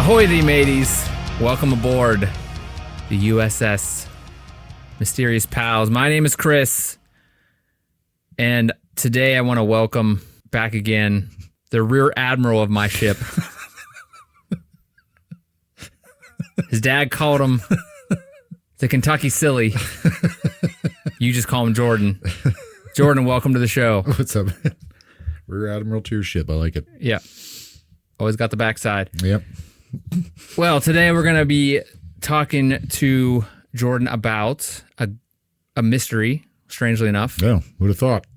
Ahoy thee mateys, welcome aboard the USS Mysterious Pals. My name is Chris, and today I want to welcome back again the rear admiral of my ship. His dad called him the Kentucky Silly. You just call him Jordan. Jordan, welcome to the show. What's up, man? Rear admiral to your ship. I like it. Yeah. Always got the backside. Yep. Well, today we're going to be talking to Jordan about a mystery, strangely enough. Yeah, would have thought.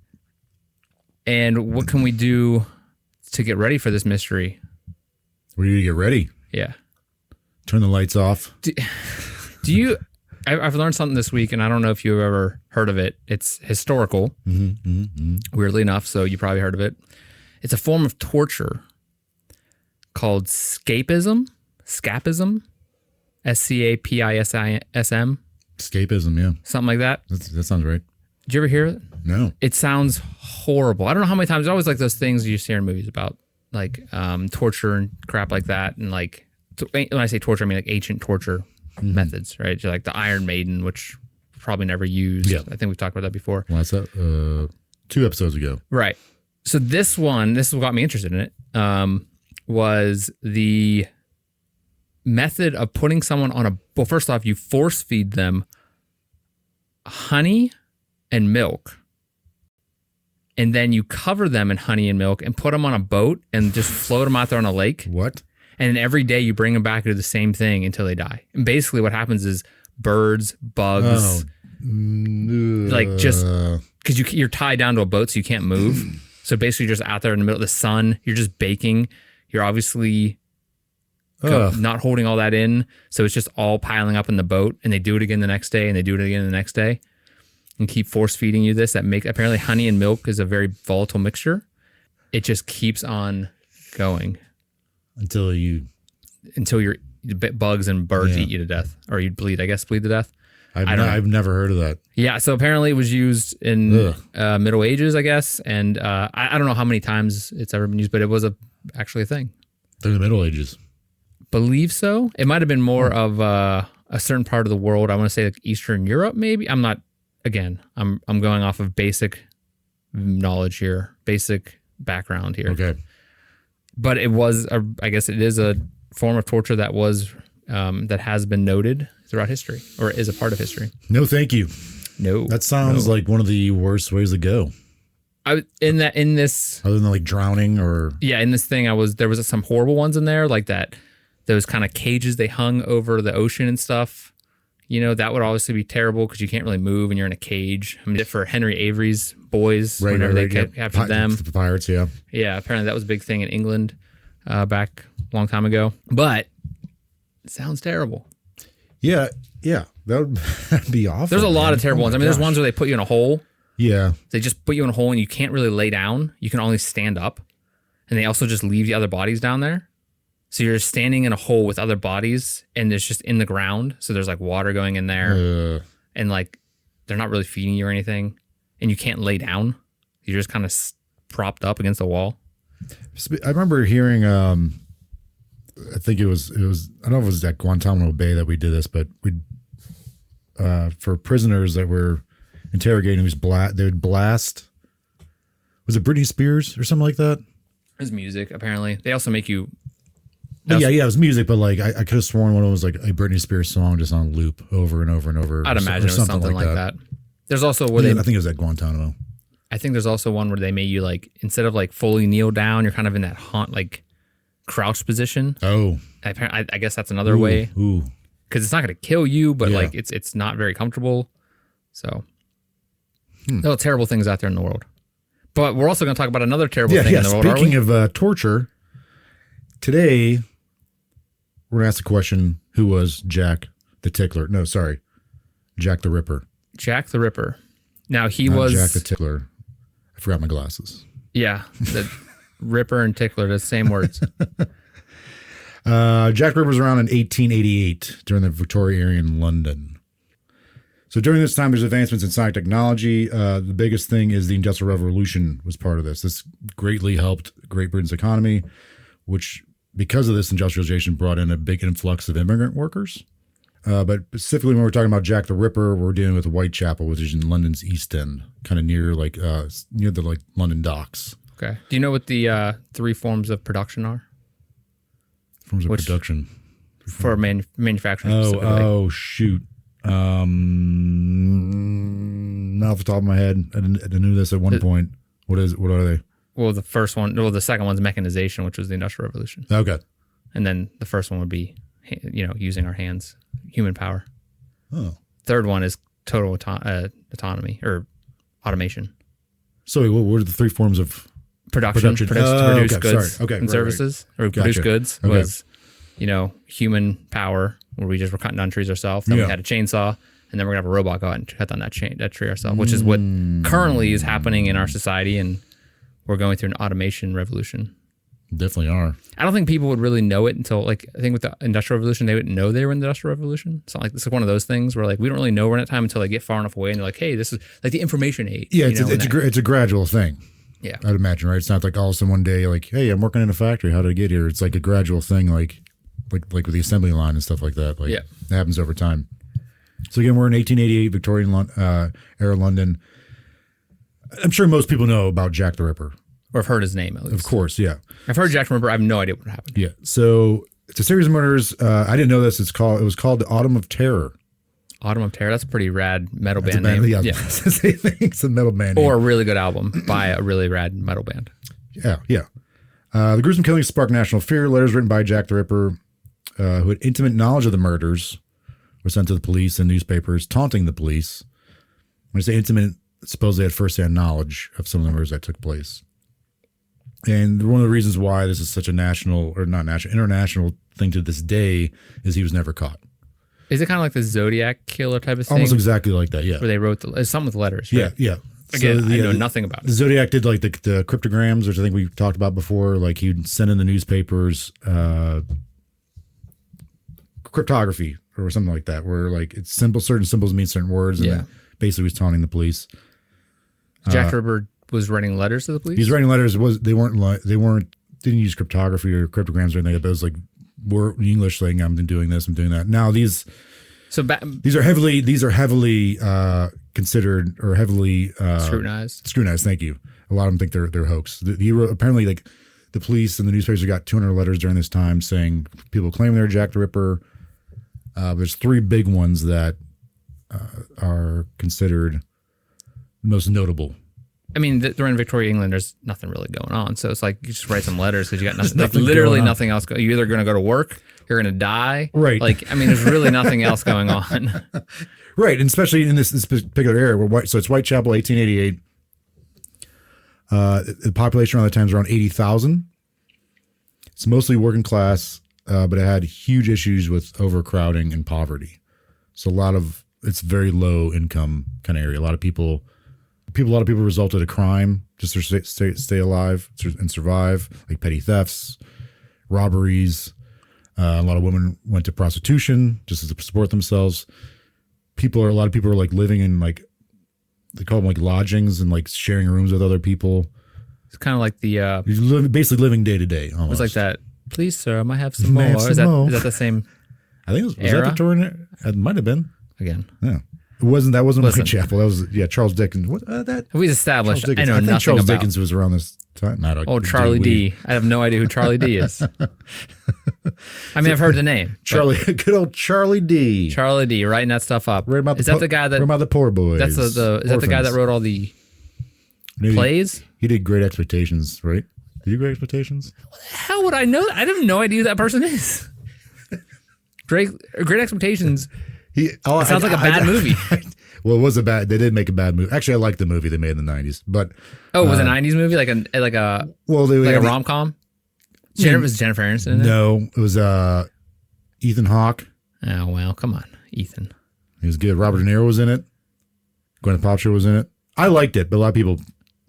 And what can we do to get ready for this mystery? We need to get ready. Yeah. Turn the lights off. Do you... I've learned something this week, and I don't know if you've ever heard of it. It's historical, weirdly enough, so you probably heard of it. It's a form of torture called scapism, S-C-A-P-I-S-M. Escapism, yeah. Something like that. That sounds right. Did you ever hear it? No. It sounds horrible. I don't know how many times. There's always like those things you hear in movies about like torture and crap like that. And like, when I say torture, I mean like ancient torture methods, right? So like the Iron Maiden, which probably never used. Yeah. I think we've talked about that before. Well, that's 2 episodes ago. Right. So this is what got me interested in it, was the method of putting someone on well, first off, you force feed them honey and milk, and then you cover them in honey and milk and put them on a boat and just float them out there on a lake. What? And then every day you bring them back to do the same thing until they die. And basically what happens is birds, bugs, like just because you're tied down to a boat so you can't move. So basically you're just out there in the middle of the sun. You're just baking. You're obviously not holding all that in. So it's just all piling up in the boat. And they do it again the next day and they do it again the next day. And keep force feeding you this. Apparently honey and milk is a very volatile mixture. It just keeps on going. Until your bugs and birds eat you to death, or you bleed to death. I've never heard of that. Yeah, so apparently it was used in Middle Ages, I guess, and I don't know how many times it's ever been used, but it was actually a thing. In the Middle Ages. Believe so. It might have been more of a certain part of the world. I want to say like Eastern Europe, maybe. I'm not. Again, I'm going off of basic knowledge here, basic background here. Okay. But it was, I guess it is a form of torture that has been noted throughout history, or is a part of history. No, thank you. No. That sounds like one of the worst ways to go. In this, other than like drowning or. Yeah, in this thing, there was some horrible ones in there, like that, those kind of cages they hung over the ocean and stuff. You know, that would obviously be terrible because you can't really move and you're in a cage. I mean, for Henry Avery's boys, whenever they captured them. The pirates, yeah. Yeah, apparently that was a big thing in England back a long time ago. But it sounds terrible. Yeah, that would be awful. There's a lot of terrible ones. I mean, there's ones where they put you in a hole. Yeah. They just put you in a hole and you can't really lay down. You can only stand up. And they also just leave the other bodies down there. So you're standing in a hole with other bodies and it's just in the ground. So there's like water going in there and like they're not really feeding you or anything. And you can't lay down. You're just kind of propped up against the wall. I remember hearing, I think it was, I don't know if it was at Guantanamo Bay that we did this, but for prisoners that were interrogating, they would blast, was it Britney Spears or something like that? It was music, apparently. They also make you... Yeah, it was music, but like I could have sworn one of them was like a Britney Spears song just on loop over and over and over. I'd imagine it was something like that. There's also I think it was at Guantanamo. I think there's also one where they made you like, instead of like fully kneel down, you're kind of in that like crouch position. Oh, I guess that's another way. Ooh, because it's not going to kill you, but like it's not very comfortable. So there are terrible things out there in the world. But we're also going to talk about another terrible thing in the world. Speaking of torture, today we're going to ask the question: who was Jack the Tickler? No, sorry, Jack the Ripper. Jack the Ripper. Now he was Jack the Tickler. I forgot my glasses. Yeah, the Ripper and Tickler, the same words. Jack the Ripper was around in 1888 during the Victorian-era London. So during this time, there's advancements in science technology. The biggest thing is the Industrial Revolution was part of this. This greatly helped Great Britain's economy, which because of this industrialization brought in a big influx of immigrant workers. But specifically when we're talking about Jack the Ripper, we're dealing with Whitechapel, which is in London's East End, kind of near near the London docks. Okay. Do you know what the 3 forms of production are? Forms of production? For manufacturing specifically. Oh, shoot. Not off the top of my head. I knew this at one point. What are they? Well, the second one's mechanization, which was the Industrial Revolution. Okay. And then the first one would be, using our hands, human power. Oh. Third one is total autonomy or automation. So what are the 3 forms of production? To produce goods and services, or Gotcha. produce goods was, human power, where we just were cutting down trees ourselves. Then we had a chainsaw, and then we're gonna have a robot go out and cut down that tree ourselves, which is what currently is happening in our society, and we're going through an automation revolution. Definitely are. I don't think people would really know it until I think with the Industrial Revolution, they wouldn't know they were in the Industrial Revolution. It's not like, it's like one of those things where we don't really know we're in that time until they get far enough away and they're like, hey, this is like the information age. Yeah, it's a gradual thing. Yeah. I'd imagine, right? It's not like all of a sudden one day, hey, I'm working in a factory. How did I get here? It's like a gradual thing, like with the assembly line and stuff like that. It happens over time. So again, we're in 1888, Victorian-era London. I'm sure most people know about Jack the Ripper. Or have heard his name, at least. Of course, yeah. I've heard Jack the Ripper. I have no idea what happened. Yeah. So it's a series of murders. I didn't know this. It was called the Autumn of Terror. Autumn of Terror. That's a pretty rad metal band name. Yeah. It's a metal band or name. a really good album by a really rad metal band. Yeah. The gruesome killings sparked national fear. Letters written by Jack the Ripper, who had intimate knowledge of the murders, were sent to the police and newspapers, taunting the police. When I say intimate, supposedly had first-hand knowledge of some of the murders that took place. And one of the reasons why this is such a international thing to this day is he was never caught. Is it kind of like the Zodiac killer type of thing? Almost exactly like that, yeah. Where they wrote it's something with letters, right? Yeah. Again, I know nothing about it. The Zodiac did the cryptograms, which I think we talked about before. He'd send in the newspapers cryptography or something like that, where it's simple, certain symbols mean certain words, and basically was taunting the police. Jack the Ripper was writing letters to the police? He's writing letters. Didn't use cryptography or cryptograms or anything. It was word English saying, I'm doing this, I'm doing that. Now these are heavily considered or heavily scrutinized. Scrutinized. Thank you. A lot of them think they're hoax. He wrote, apparently the police and the newspapers got 200 letters during this time saying people claim they're Jack the Ripper. There's 3 big ones that are considered most notable. I mean, they're in Victoria, England. There's nothing really going on. So it's you just write some letters because you got nothing. Literally nothing else. You're either going to go to work, you're going to die. Right. There's really nothing else going on. Right. And especially in this particular area. So it's Whitechapel, 1888. The population around that time is around 80,000. It's mostly working class, but it had huge issues with overcrowding and poverty. So it's very low income kind of area. A lot of people resulted in crime just to stay alive and survive, like petty thefts, robberies. A lot of women went to prostitution just to support themselves. A lot of people are living in they call them lodgings and sharing rooms with other people. It's kind of like the basically living day to day. Almost. It's like that. Please, sir, I might have some more. Is that the same? I think was that Victorian? It might have been. Again, yeah. That wasn't Whitechapel. That was Charles Dickens. We established. I know I think nothing Charles about. Dickens was around this time. Charlie D. I have no idea who Charlie D is. I've heard the name. Good old Charlie D. Charlie D. Writing that stuff up. Is that the guy that? About the poor boys. Is that the guy that wrote all the plays? He did Great Expectations, right? Did you do Great Expectations? How would I know that? I have no idea who that person is. Great Expectations. Sounds like a bad movie. Well, it was they did make a bad movie. Actually, I liked the movie they made in the 90s. But it was a 90s movie? Like a rom-com? Was Jennifer Aniston in it? No, it was Ethan Hawke. Oh, well, come on, Ethan. He was good. Robert De Niro was in it. Gwyneth Paltrow was in it. I liked it, but a lot of people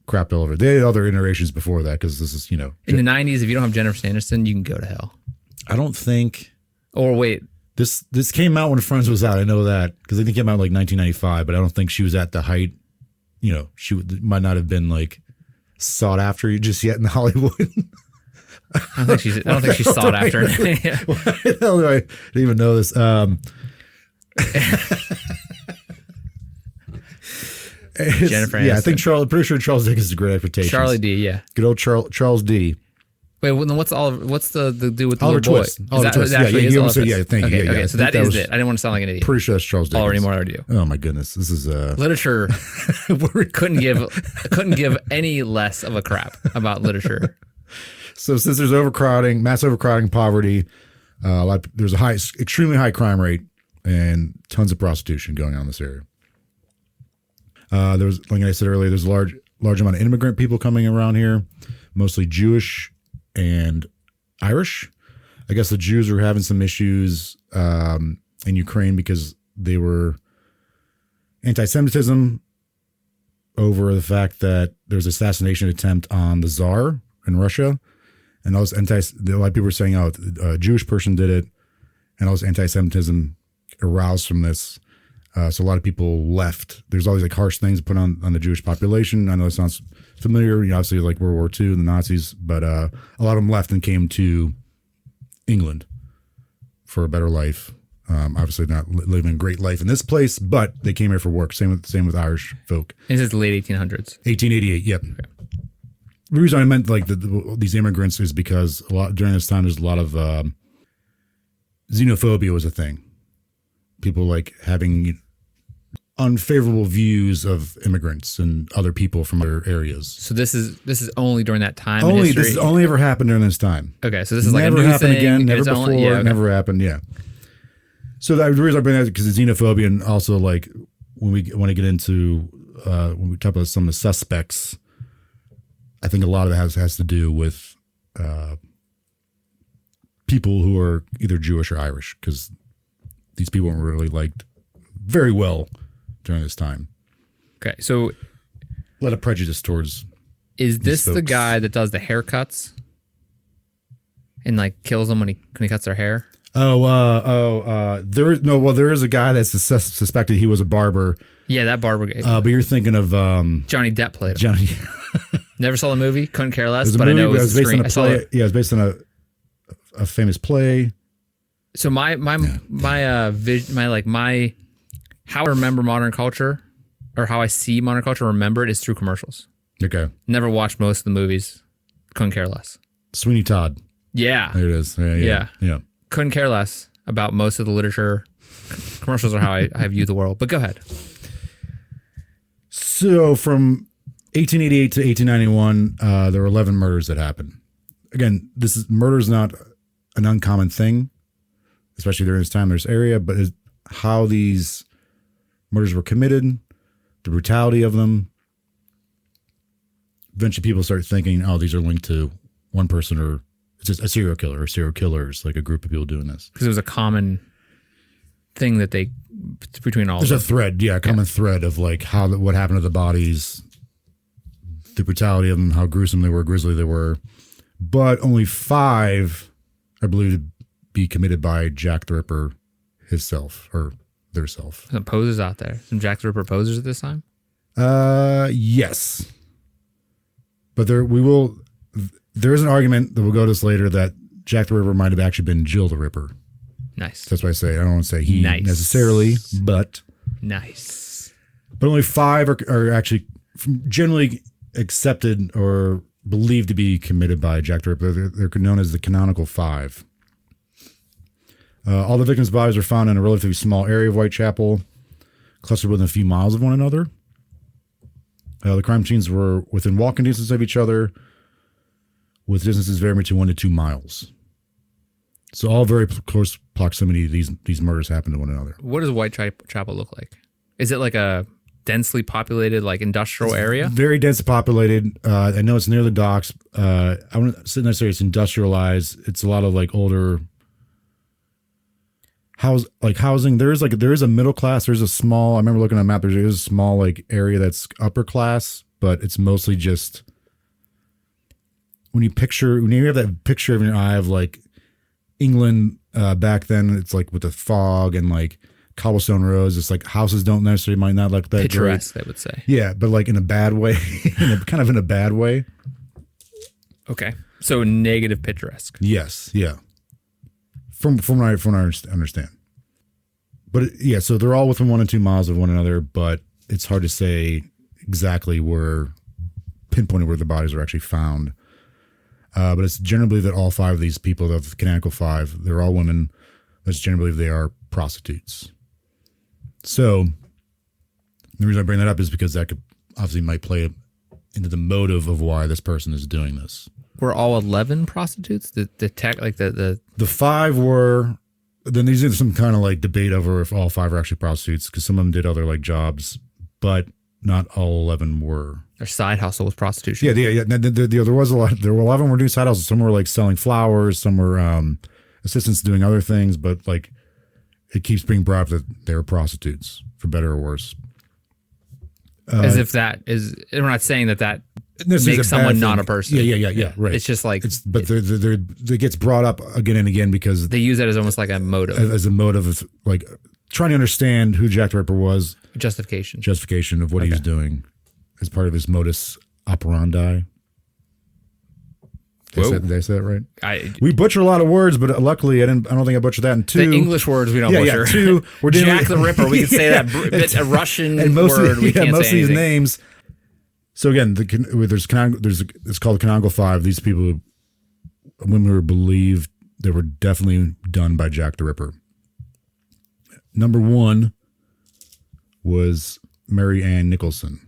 crapped all over it. They had other iterations before that because this is, In the 90s, if you don't have Jennifer Aniston, you can go to hell. I don't think... Or wait... This came out when Friends was out. I know that because I think it came out 1995, but I don't think she was at the height. She might not have been sought after just yet in Hollywood. I don't think she's sought after. Why the hell do I didn't even know this? Jennifer Aniston. Yeah, I think pretty sure Charles Dickens is a great expectations. Charlie D. Yeah. Good old Charles D. Wait, well, then what's the dude with the Oliver little boy? Twist. Oliver Twist. Yeah, Actually he almost said, Twist? thank you. Okay, Yeah, so that is it. I didn't want to sound like an idiot. Pretty sure that's Charles Dickens. Already more already do. Oh my goodness, this is literature. couldn't give any less of a crap about literature. So since there's mass overcrowding, poverty, there's extremely high crime rate and tons of prostitution going on in this area. There's, like I said earlier, there's a large amount of immigrant people coming around here, mostly Jewish and Irish. I guess the Jews were having some issues in Ukraine because they were anti-Semitism over the fact that there's an assassination attempt on the Tsar in Russia. And a lot of people were saying, oh, a Jewish person did it. And all this anti-Semitism aroused from this. So a lot of people left. There's all these like harsh things put on the Jewish population. I know it sounds familiar, obviously like World War II and the Nazis, but a lot of them left and came to England for a better life. Obviously not living a great life in this place, but they came here for work. Same with Irish folk. This is the late 1800s. 1888. Yep. Okay. The reason I meant like these immigrants is because during this time there's a lot of xenophobia was a thing. People like having unfavorable views of immigrants and other people from other areas. So this is only during that time. This has only ever happened during this time. Okay, so this is never like a new happened thing. Again. Never before. Okay. Never happened. Yeah. So the reason I bring that is because of xenophobia, and also like when we want to get into when we talk about some of the suspects, I think a lot of it has to do with people who are either Jewish or Irish, because these people weren't really liked very well during this time. Okay, so a lot of prejudice towards. Is this the guy that does the haircuts and like kills them when he cuts their hair? There is a guy that's suspected he was a barber. Yeah, that barber. But you're thinking of Johnny Depp played him. Johnny. Never saw the movie. Couldn't care less. But I know it was based on a play. Yeah, it was based on a famous play. So my how I remember modern culture, or how I see modern culture, remember it is through commercials. Okay. Never watched most of the movies. Couldn't care less. Sweeney Todd. Yeah. There it is. Yeah. Couldn't care less about most of the literature. Commercials are how I view the world. But go ahead. So from 1888 to 1891, there were 11 murders that happened. Again, murder is not an uncommon thing, especially during this time, this area, but how these murders were committed, the brutality of them. Eventually people start thinking, oh, these are linked to one person, or it's just a serial killer or serial killers, like a group of people doing this. Because it was a common thing that between all There's of them. a thread, common thread of like what happened to the bodies, the brutality of them, how gruesome they were, grisly they were. But only 5 are believed to be committed by Jack the Ripper himself or theirself. Some posers out there. Some Jack the Ripper posers at this time? Yes. But there is an argument that we'll go to this later that Jack the Ripper might have actually been Jill the Ripper. Nice. That's why I say I don't want to say he necessarily, but nice. But only 5 are actually generally accepted or believed to be committed by Jack the Ripper. They're known as the canonical 5. All the victims' bodies are found in a relatively small area of Whitechapel, clustered within a few miles of one another. The crime scenes were within walking distance of each other, with distances varying between 1 to 2 miles. So all very close proximity. These murders happen to one another. What does Whitechapel look like? Is it like a densely populated, like industrial area? Very densely populated. I know it's near the docks. I wouldn't say necessarily it's industrialized. It's a lot of like older housing. There is a middle class. There's a small. I remember looking at a map. There's a small like area that's upper class, but it's mostly just when you have that picture in your eye of like England back then. It's like with the fog and like cobblestone roads. It's like houses don't necessarily might not look that picturesque, great. I would say. Yeah, but like in a bad way, kind of in a bad way. Okay. So negative picturesque. Yes, yeah. From what I understand. But yeah, so they're all within 1 and 2 miles of one another, but it's hard to say exactly pinpointed where the bodies are actually found. But it's generally believed that all 5 of these people, of the canonical 5, they're all women. It's generally believed they are prostitutes. So the reason I bring that up is because that could obviously might play into the motive of why this person is doing this. Were all 11 prostitutes? The 5 were. Then there's some kind of like debate over if all 5 are actually prostitutes, because some of them did other like jobs, but not all 11 were. Their side hustle was prostitution. Yeah. There was a lot. There were 11 were doing side hustles. Some were like selling flowers. Some were assistants doing other things. But like, it keeps being brought up that they were prostitutes, for better or worse. As if that is. We're not saying that makes someone not a person. Yeah. Right. It's just like. But it gets brought up again and again because they use that as almost like a motive. As a motive of like trying to understand who Jack the Ripper was. Justification of what he was doing as part of his modus operandi. Did I say that right? We butcher a lot of words, but luckily I don't think I butchered that. And 2, the English words we don't butcher. 2, we're doing Jack the Ripper. We can say that. It's a Russian and word. We can't most say of these anything. names. So again, it's called the canonical 5. These people, women were believed they were definitely done by Jack the Ripper. Number 1 was Mary Ann Nicholson.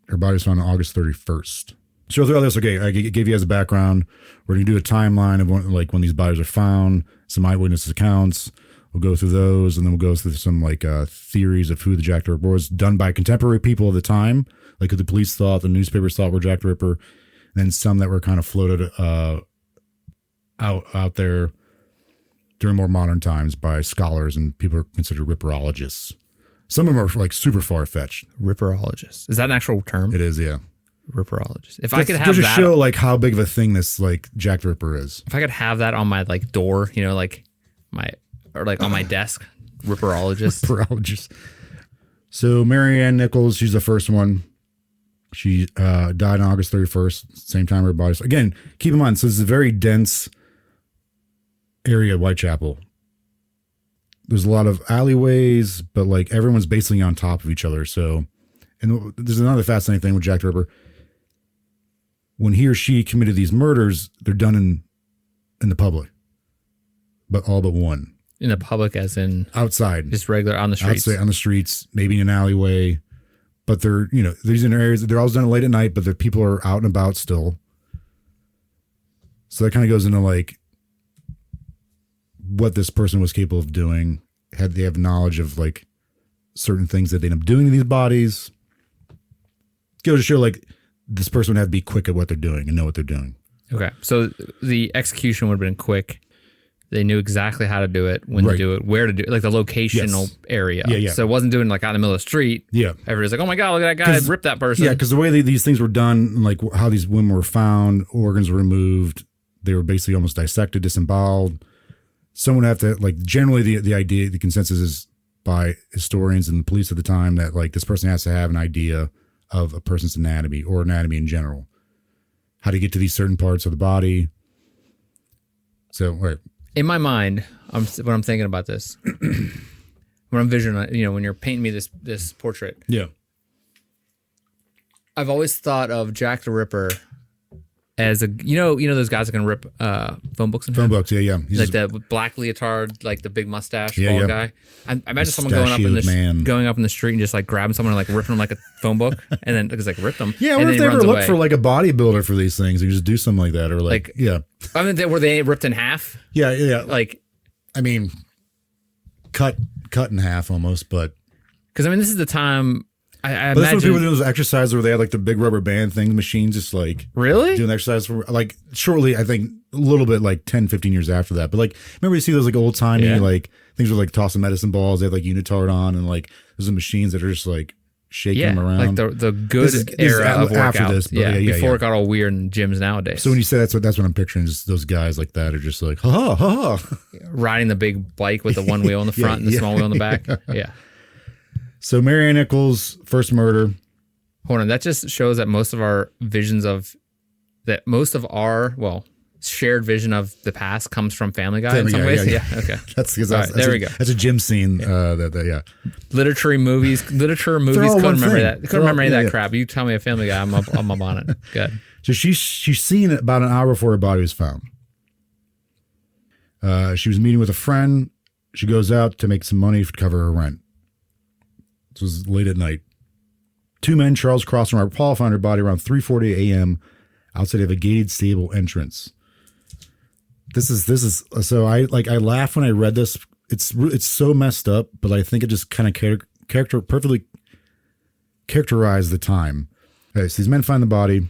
Her body was found on August 31st. So through all this, okay, I gave you as a background. We're going to do a timeline of when these bodies are found, some eyewitness accounts. We'll go through those, and then we'll go through some theories of who the Jack the Ripper was, done by contemporary people of the time, like who the police thought, the newspapers thought were Jack the Ripper, and then some that were kind of floated out there during more modern times by scholars and people who are considered ripperologists. Some of them are like super far-fetched. Ripperologist. Is that an actual term? It is, yeah. Ripperologist. If I could have that, that, show like how big of a thing this like Jack the Ripper is. If I could have that on my like door, like on my desk, ripperologist. Ripperologist. So Mary Ann Nichols, she's the first one. She died on August 31st, same time her body. So again, keep in mind, so this is a very dense area of Whitechapel. There's a lot of alleyways, but like everyone's basically on top of each other. So, and there's another fascinating thing with Jack the Ripper. When he or she committed these murders, they're done in the public, but all but one. In the public, as in outside, just regular on the streets. Outside on the streets, maybe in an alleyway, but they're these in areas they're always done late at night, but the people are out and about still. So that kind of goes into like what this person was capable of doing. Had they have knowledge of like certain things that they end up doing to these bodies? Go to show like this person would have to be quick at what they're doing and know what they're doing. Okay, so the execution would have been quick. They knew exactly how to do it, when to do it, where to do it, like the locational area. Yeah. So it wasn't doing like out in the middle of the street. Yeah. Everybody's like, oh my God, look at that guy, ripped that person. Yeah, because the way these things were done, like how these women were found, organs were removed, they were basically almost dissected, disemboweled. Someone have to, like, generally the idea, the consensus is by historians and the police at the time that like this person has to have an idea of a person's anatomy or anatomy in general, how to get to these certain parts of the body. So, right. In my mind, when I'm thinking about this, when I'm visualizing, when you're painting me this portrait, I've always thought of Jack the Ripper as a those guys that can rip phone books in half? Phone books, yeah. He's like the black leotard, like the big mustache, bald guy. I imagine someone going up in the street and just like grabbing someone and like ripping them like a phone book, and then because like ripped them. Yeah, I wonder if they ever look for like a bodybuilder for these things. You just do something like that, or like yeah. I mean, were they ripped in half? Yeah. Like, I mean, cut in half almost, but because I mean, this is the time. I but that's what people do those exercises where they had like the big rubber band things, machines, just like really doing exercise for like shortly, I think a little bit like 10, 15 years after that. But like, remember you see those like old timey like things where like tossing medicine balls, they have like unitard on, and like there's the machines that are just like shaking them around. Like the good era of workout. After this, before it got all weird in gyms nowadays. So when you say that's what I'm picturing, just those guys like that are just like ha ha ha, riding the big bike with the one wheel in the front and the small wheel in the back. Yeah. So Mary Ann Nichols' first murder. Hold on, that just shows that most of our visions of that, most of our, well, shared vision of the past comes from Family Guy Family in some Guy, ways. yeah. Okay. There we go. That's a gym scene. Yeah. Literature movies. Couldn't remember that. Couldn't remember any of that crap. You tell me a Family Guy, I'm up on it. Good. So she's seen it about an hour before her body was found. She was meeting with a friend. She goes out to make some money to cover her rent. This was late at night. Two men, Charles Cross and Robert Paul, found her body around 3:40 a.m. outside of a gated stable entrance. This is so I laughed when I read this. It's so messed up, but I think it just kind of perfectly characterized the time. Okay, so these men find the body.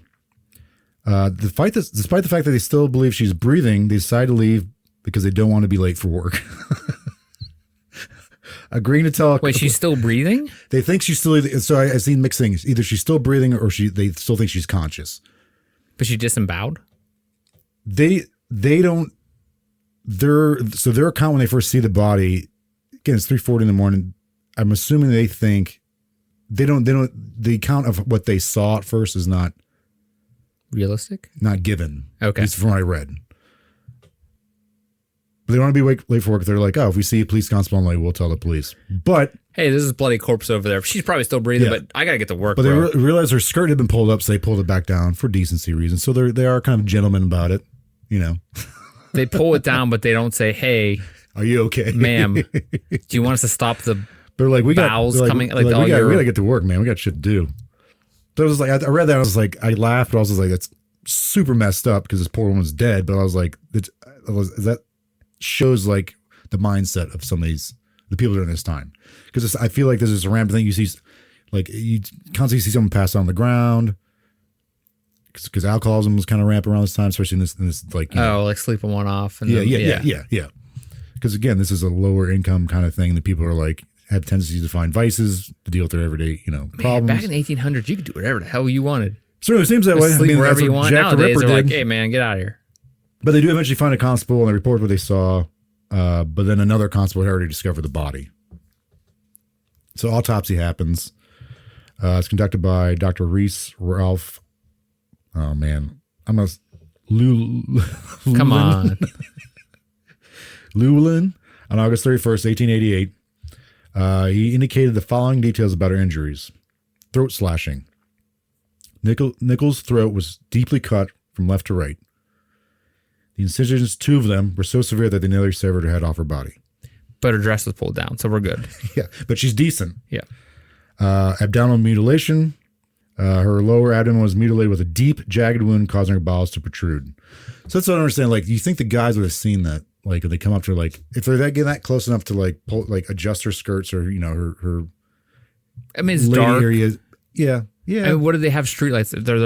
Despite the fact that they still believe she's breathing, they decide to leave because they don't want to be late for work. Agreeing to tell. Wait, she's still breathing? They think she's still. So I seen mixed things. Either she's still breathing or they still think she's conscious. But she disemboweled? They don't. Their account when they first see the body, again, it's 3:40 in the morning. I'm assuming they think they don't. The account of what they saw at first is not realistic. Not given. Okay, at least from what I read. But they don't want to be late for work. They're like, oh, if we see a police constable, we'll tell the police. But hey, this is bloody corpse over there. She's probably still breathing, but I gotta get to work. But bro. they realized her skirt had been pulled up, so they pulled it back down for decency reasons. So they are kind of gentlemen about it, you know. They pull it down, but they don't say, "Hey, are you okay, ma'am? Do you want us to stop the?" They're like, bowels coming. we gotta get to work, man. We got shit to do. So I was like, I read that, I was like, I laughed, but I was like, that's super messed up because this poor woman's dead. But I was like, that shows like the mindset of some of the people during this time, because I feel like this is a rampant thing. You see, like you constantly see someone pass on the ground because alcoholism was kind of rampant around this time, especially in this like like sleeping one off. And yeah. Because again, this is a lower income kind of thing that people are like have tendencies to find vices to deal with their everyday problems. Back in the 1800s, you could do whatever the hell you wanted. So it seems that way. Sleep wherever you want. Nowadays, they're like, did. hey man, get out of here. But they do eventually find a constable and they report what they saw. But then another constable had already discovered the body. So autopsy happens. It's conducted by Dr. Reese Ralph. Oh man, I'm a come on. Llewellyn on August 31st, 1888. He indicated the following details about her injuries: throat slashing. Nichols' throat was deeply cut from left to right. The incisions, two of them, were so severe that they nearly severed her head off her body. But her dress was pulled down, so we're good. Yeah, but she's decent. Yeah. Abdominal mutilation. Her lower abdomen was mutilated with a deep, jagged wound causing her bowels to protrude. So that's what I don't understand. Like, you think the guys would have seen that? Like, when they come up to her, like, if they're getting that close enough to like pull, like adjust her skirts or her. I mean, it's dark. Area. Yeah. And what do they have streetlights? They're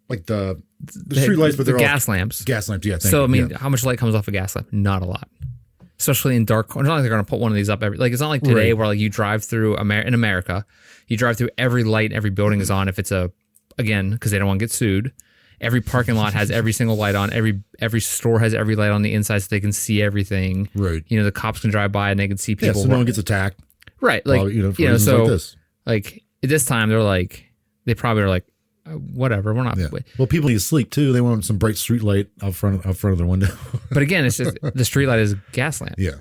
like the street lights, but they're gas lamps. Gas lamps, yeah. So I mean, how much light comes off a gas lamp? Not a lot, especially in dark. It's not like they're going to put one of these up it's not like today where like you drive through in America, you drive through every light, every building is on. If it's because they don't want to get sued. Every parking lot has every single light on. Every store has every light on the inside so they can see everything. Right. You know, the cops can drive by and they can see people. Yeah, so no one gets attacked. Right. Like, so like this. Like at this time they're like, they probably are like, whatever, we're not. Yeah. Well, people need to sleep too. They want some bright street light out front of their window. But again, it's just the street light is a gas lamp. Yeah.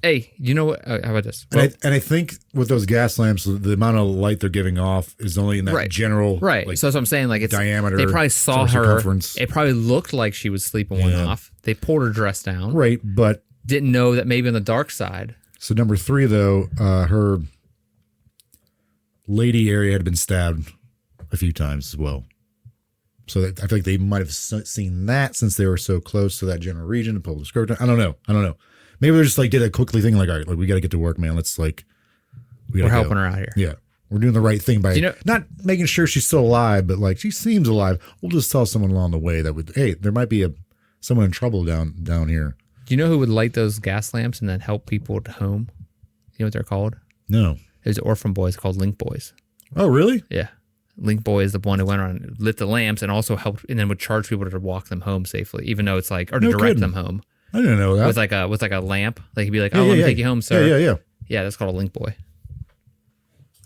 Hey, you know what? How about this? Well, and I think with those gas lamps, the amount of light they're giving off is only in that general Like, so that's what I'm saying. Like it's diameter. They probably saw her. It probably looked like she was sleeping one off. They pulled her dress down. Right, but didn't know that maybe on the dark side. So number 3, though, her lady area had been stabbed a few times as well. So I feel like they might have seen that since they were so close to that general region and pulled the skirt down. I don't know. Maybe they just like did a quickly thing like, all right, like we got to get to work, man. Let's like, we're helping her out here. Yeah. We're doing the right thing by not making sure she's still alive, but like she seems alive. We'll just tell someone along the way that hey, there might be someone in trouble down here. Do you know who would light those gas lamps and then help people at home? You know what they're called? No. There's orphan boys called Link Boys. Oh, really? Yeah. Link Boy is the one who went around and lit the lamps and also helped and then would charge people to walk them home safely, even though it's like, or to direct them home. I didn't know that. With like a lamp. Like he'd be like, let me take you home, sir. Yeah. Yeah, that's called a Link Boy.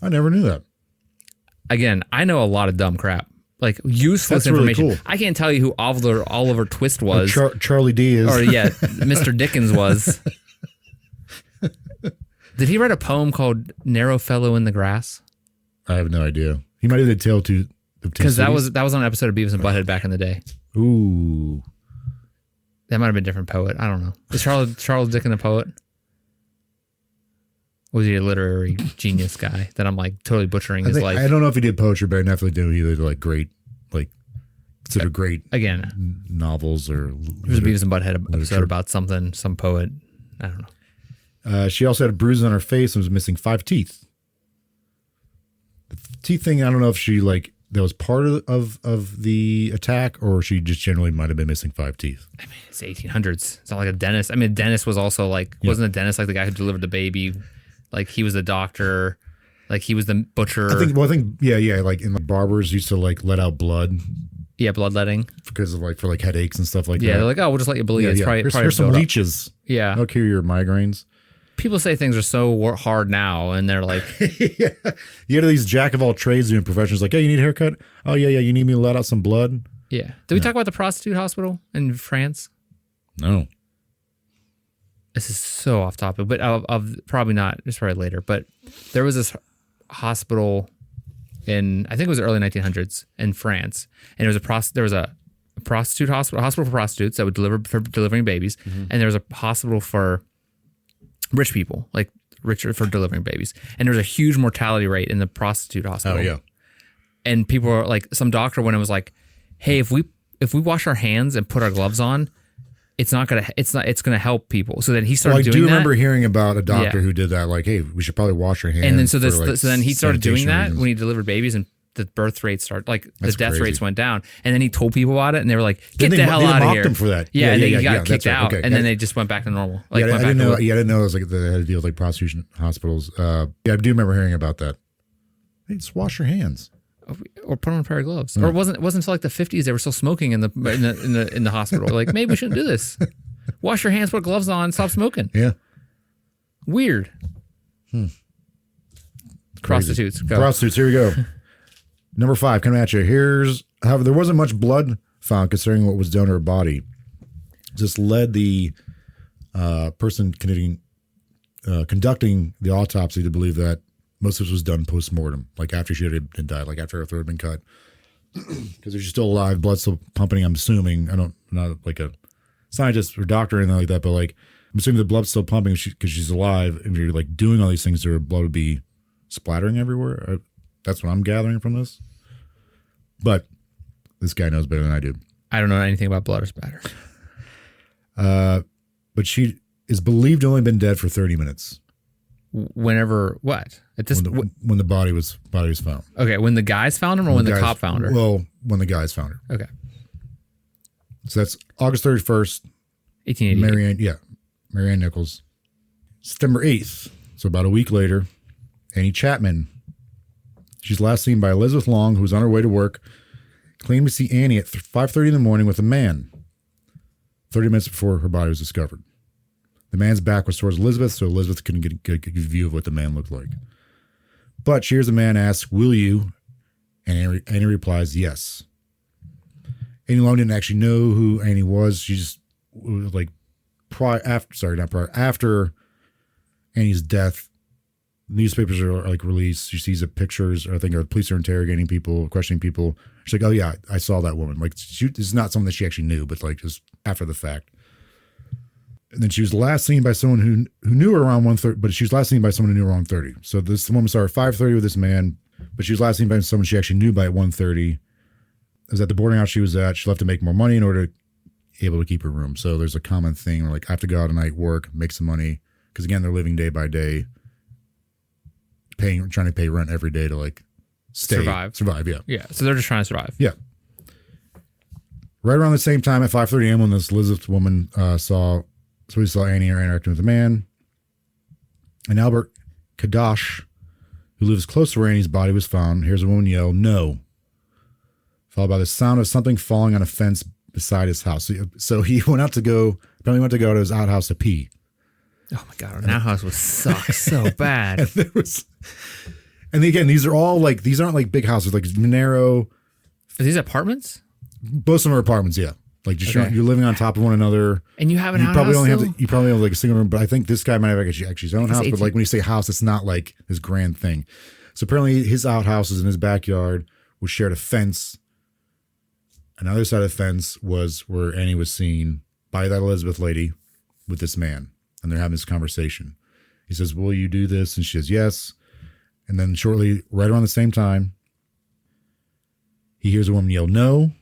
I never knew that. Again, I know a lot of dumb crap. like useless That's really information. cool. I can't tell you who Oliver Twist was. Charlie D is. Or Mr. Dickens was. Did he write a poem called Narrow Fellow in the Grass? I have no idea. He might have did Tale to because that was on an episode of Beavis and Butthead back in the day. Ooh. That might have been a different poet. I don't know. Is Charles Dickens a poet? Or was he a literary genius guy that I'm like totally butchering his life? I don't know if he did poetry, but I definitely knew he did like great, like considered great novels or. There was a Beavis and Butthead episode about some poet. I don't know. She also had a bruise on her face and was missing 5 teeth. The teeth thing, I don't know if she that was part of the attack, or she just generally might have been missing 5 teeth. I mean, it's 1800s. It's not like a dentist. I mean, a dentist was also wasn't a dentist like the guy who delivered the baby? Like he was the doctor, like he was the butcher. I think, yeah. Like in the barbers used to let out blood. Yeah, bloodletting. Because of for headaches and stuff like that. Yeah, they're like, oh, we'll just let you bleed. It's probably here's some leeches. Yeah. They'll cure your migraines. People say things are so hard now, and they're like, yeah. You get these jack of all trades doing professions like, hey, you need a haircut? Oh, yeah, you need me to let out some blood? Yeah. Did we talk about the prostitute hospital in France? No. This is so off topic, but of probably not. It's probably later. But there was this hospital in, I think it was the early 1900s in France, and there was a prostitute hospital for prostitutes that would for delivering babies, and there was a hospital for rich people, like richer for delivering babies, and there was a huge mortality rate in the prostitute hospital. Oh yeah, and people were like, some doctor when it was like, hey, if we wash our hands and put our gloves on, it's gonna help people. So then he started doing that. I do remember hearing about a doctor who did that. Like, hey, we should probably wash our hands. And then so then he started doing that when he delivered babies, and the birth rates started, the death rates went down. And then he told people about it, and they were like, "Get the hell out of here!" Him for that. Yeah, and then he got kicked out, and then they just went back to normal. I didn't know. Yeah, I didn't know it was like they had to deal with prostitution hospitals. Yeah, I do remember hearing about that. Hey, just wash your hands. Or put on a pair of gloves. Or it wasn't until like the 50s they were still smoking in the hospital. Like, maybe we shouldn't do this. Wash your hands, put gloves on, stop smoking. Yeah. Weird. Prostitutes. Go. Prostitutes, here we go. Number 5, coming at you. However, there wasn't much blood found considering what was done to her body. This led the person conducting the autopsy to believe that most of this was done post-mortem, like after she had died, like after her throat had been cut. Because if she's still alive, blood's still pumping, I'm assuming. I'm not like a scientist or doctor or anything like that, but like I'm assuming the blood's still pumping because she's alive, and you're like doing all these things, her blood would be splattering everywhere. That's what I'm gathering from this. But this guy knows better than I do. I don't know anything about blood or splatter. But she is believed to only been dead for 30 minutes. Whenever what? When the body was found. Okay, when the guys found him, or when the cop found her? Well, when the guys found her. Okay. So that's August 31st. 1888. Marianne Nichols. September 8th. So about a week later, Annie Chapman. She's last seen by Elizabeth Long, who was on her way to work, claimed to see Annie at 5:30 in the morning with a man, 30 minutes before her body was discovered. The man's back was towards Elizabeth, so Elizabeth couldn't get a good view of what the man looked like. But she hears the man ask, "Will you?" And Annie replies, "Yes." Annie Long didn't actually know who Annie was. She just was like after Annie's death, newspapers are like released. She sees the pictures. I think the police are interrogating people, questioning people. She's like, "Oh yeah, I saw that woman." Like, this is not someone that she actually knew, but like just after the fact. And then she was last seen by someone who knew her around 1:30, but she was last seen by someone who knew her around 30. So this woman saw her at 5:30 with this man, but she was last seen by someone she actually knew by 1:30. It was at the boarding house she was at. She left to make more money in order to be able to keep her room. So there's a common thing where like, I have to go out at night, work, make some money. Because again, they're living day by day, trying to pay rent every day to like survive. Yeah. Yeah. So they're just trying to survive. Yeah. Right around the same time at 5:30 a.m. when this Elizabeth woman saw Annie interacting with a man. And Albert Kadash, who lives close to where Annie's body was found, hears a woman yell, "No," followed by the sound of something falling on a fence beside his house. So he apparently went to go to his outhouse to pee. Oh my God, our outhouse would suck so bad. And again, these aren't like big houses, like narrow Are these apartments? Both of them are apartments, yeah. Like just Okay. you're living on top of one another. And you have an You outhouse probably only still? have you probably have like a single room, but I think this guy might have actually his own house. But 18. like when you say house, it's not like this grand thing. So apparently his outhouse is in his backyard, which shared a fence. Another side of the fence was where Annie was seen by that Elizabeth lady with this man, and they're having this conversation. He says, "Will you do this?" And she says, "Yes." And then shortly, right around the same time, he hears a woman yell, "No,"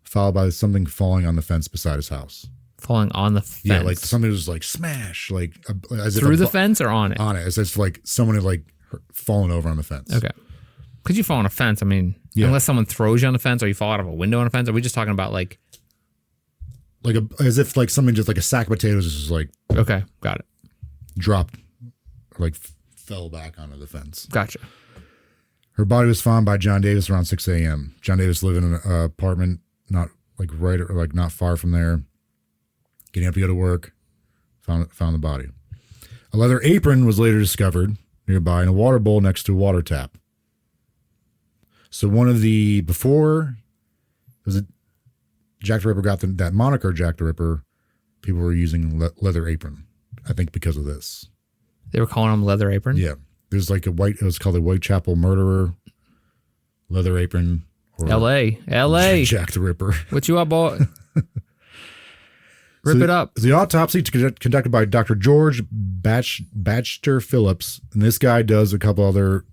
followed by something falling on the fence beside his house. Falling on the fence. Yeah, like something was like smash, like as if through the fence or on it? on it, as if like someone had like fallen over on the fence. Okay. Because you fall on a fence, I mean, Yeah. unless someone throws you on the fence or you fall out of a window on a fence, are we just talking about like, as if like something just like a sack of potatoes just like okay, got it. dropped, or like fell back onto the fence. Gotcha. Her body was found by John Davis around 6 a.m. John Davis lived in an apartment not like right or like not far from there. Getting up to go to work, found the body. A leather apron was later discovered nearby in a water bowl next to a water tap. So one of the Jack the Ripper got that moniker Jack the Ripper, people were using leather apron. I think because of this. They were calling him Leather Apron? Yeah. There's like it was called the Whitechapel Murderer, Leather Apron, or L.A. Jack the Ripper. What you up, boy? Rip it up. The autopsy conducted by Dr. George Baxter Phillips, and this guy does a couple other,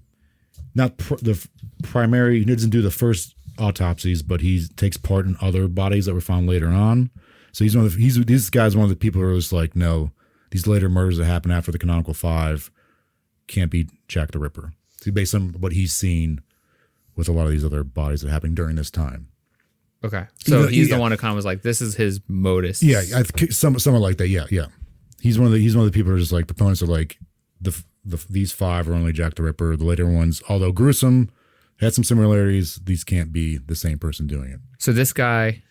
the primary, he doesn't do the first autopsies, but he takes part in other bodies that were found later on. So this guy's one of the people who are just like, no, these later murders that happened after the canonical 5 can't be Jack the Ripper. So based on what he's seen with a lot of these other bodies that happened during this time. Okay. So he's the one who kind of was like, this is his modus. Yeah, someone like that. Yeah. He's one of the people who are just like proponents of like these 5 are only Jack the Ripper. The later ones, although gruesome, had some similarities. These can't be the same person doing it. So this guy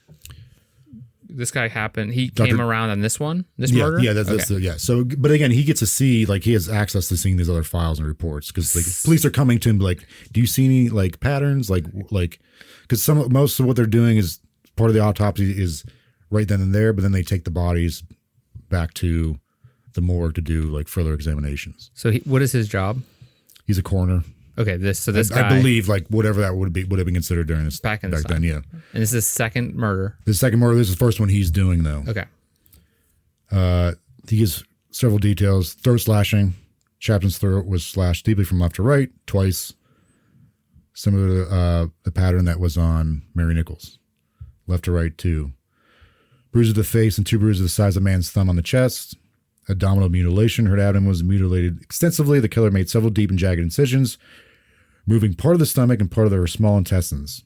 happened. He came around on this murder. Yeah, that's yeah. So, but again, he gets to see, like, he has access to seeing these other files and reports because like police are coming to him like, do you see any like patterns, like because most of what they're doing is part of the autopsy is right then and there, but then they take the bodies back to the morgue to do like further examinations. So what is his job? He's a coroner. Okay, this I guy, believe like whatever that would have been considered during this back then. Yeah, and this is his second murder. the second murder. This is the first one he's doing though. Okay. He gives several details. Throat slashing. Chapman's throat was slashed deeply from left to right twice, similar to the pattern that was on Mary Nichols. Left to right too. Bruises of the face and 2 bruises the size of a man's thumb on the chest. Abdominal mutilation. Her abdomen was mutilated extensively. The killer made several deep and jagged incisions, removing part of the stomach and part of her small intestines.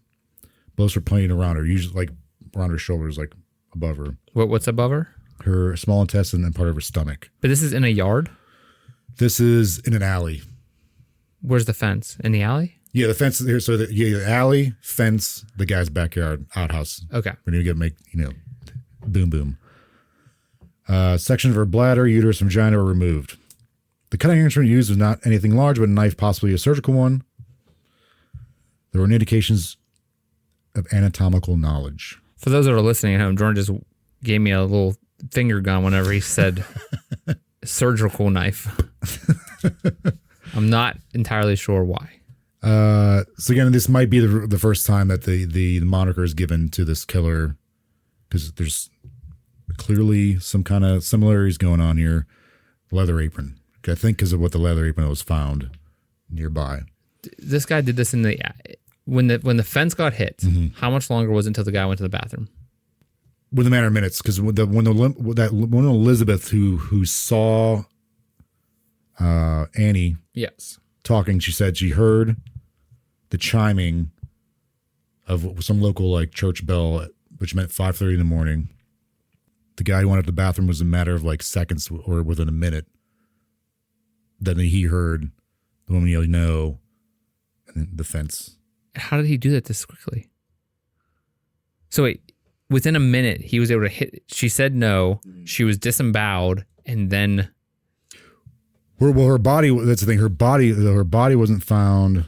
Blows were pointing around her, usually like around her shoulders, like above her. What's above her? Her small intestine and part of her stomach. But this is in a yard? This is in an alley. Where's the fence? In the alley? Yeah, the fence is here. So the alley, fence, the guy's backyard, outhouse. Okay. We're going to boom, boom. Sections of her bladder, uterus, and vagina were removed. The cutting instrument used was not anything large, but a knife, possibly a surgical one. There were indications of anatomical knowledge. For those that are listening at home, Jordan just gave me a little finger gun whenever he said surgical knife. I'm not entirely sure why. So again, this might be the first time that the moniker is given to this killer, because there's clearly some kind of similarities going on here. Leather apron, I think, because of what the leather apron was found nearby. This guy did this in the when the fence got hit. Mm-hmm. How much longer was it until the guy went to the bathroom? Within a matter of minutes, because when Elizabeth who saw Annie Yes. talking, she said she heard the chiming of some local like church bell, which meant 5:30 in the morning. The guy who went up to the bathroom was a matter of like seconds or within a minute. Then he heard the woman yell no, and then the fence. How did he do that this quickly? So wait, within a minute, he was able to hit. She said no. She was disemboweled, and then. Her body. That's the thing. Her body wasn't found.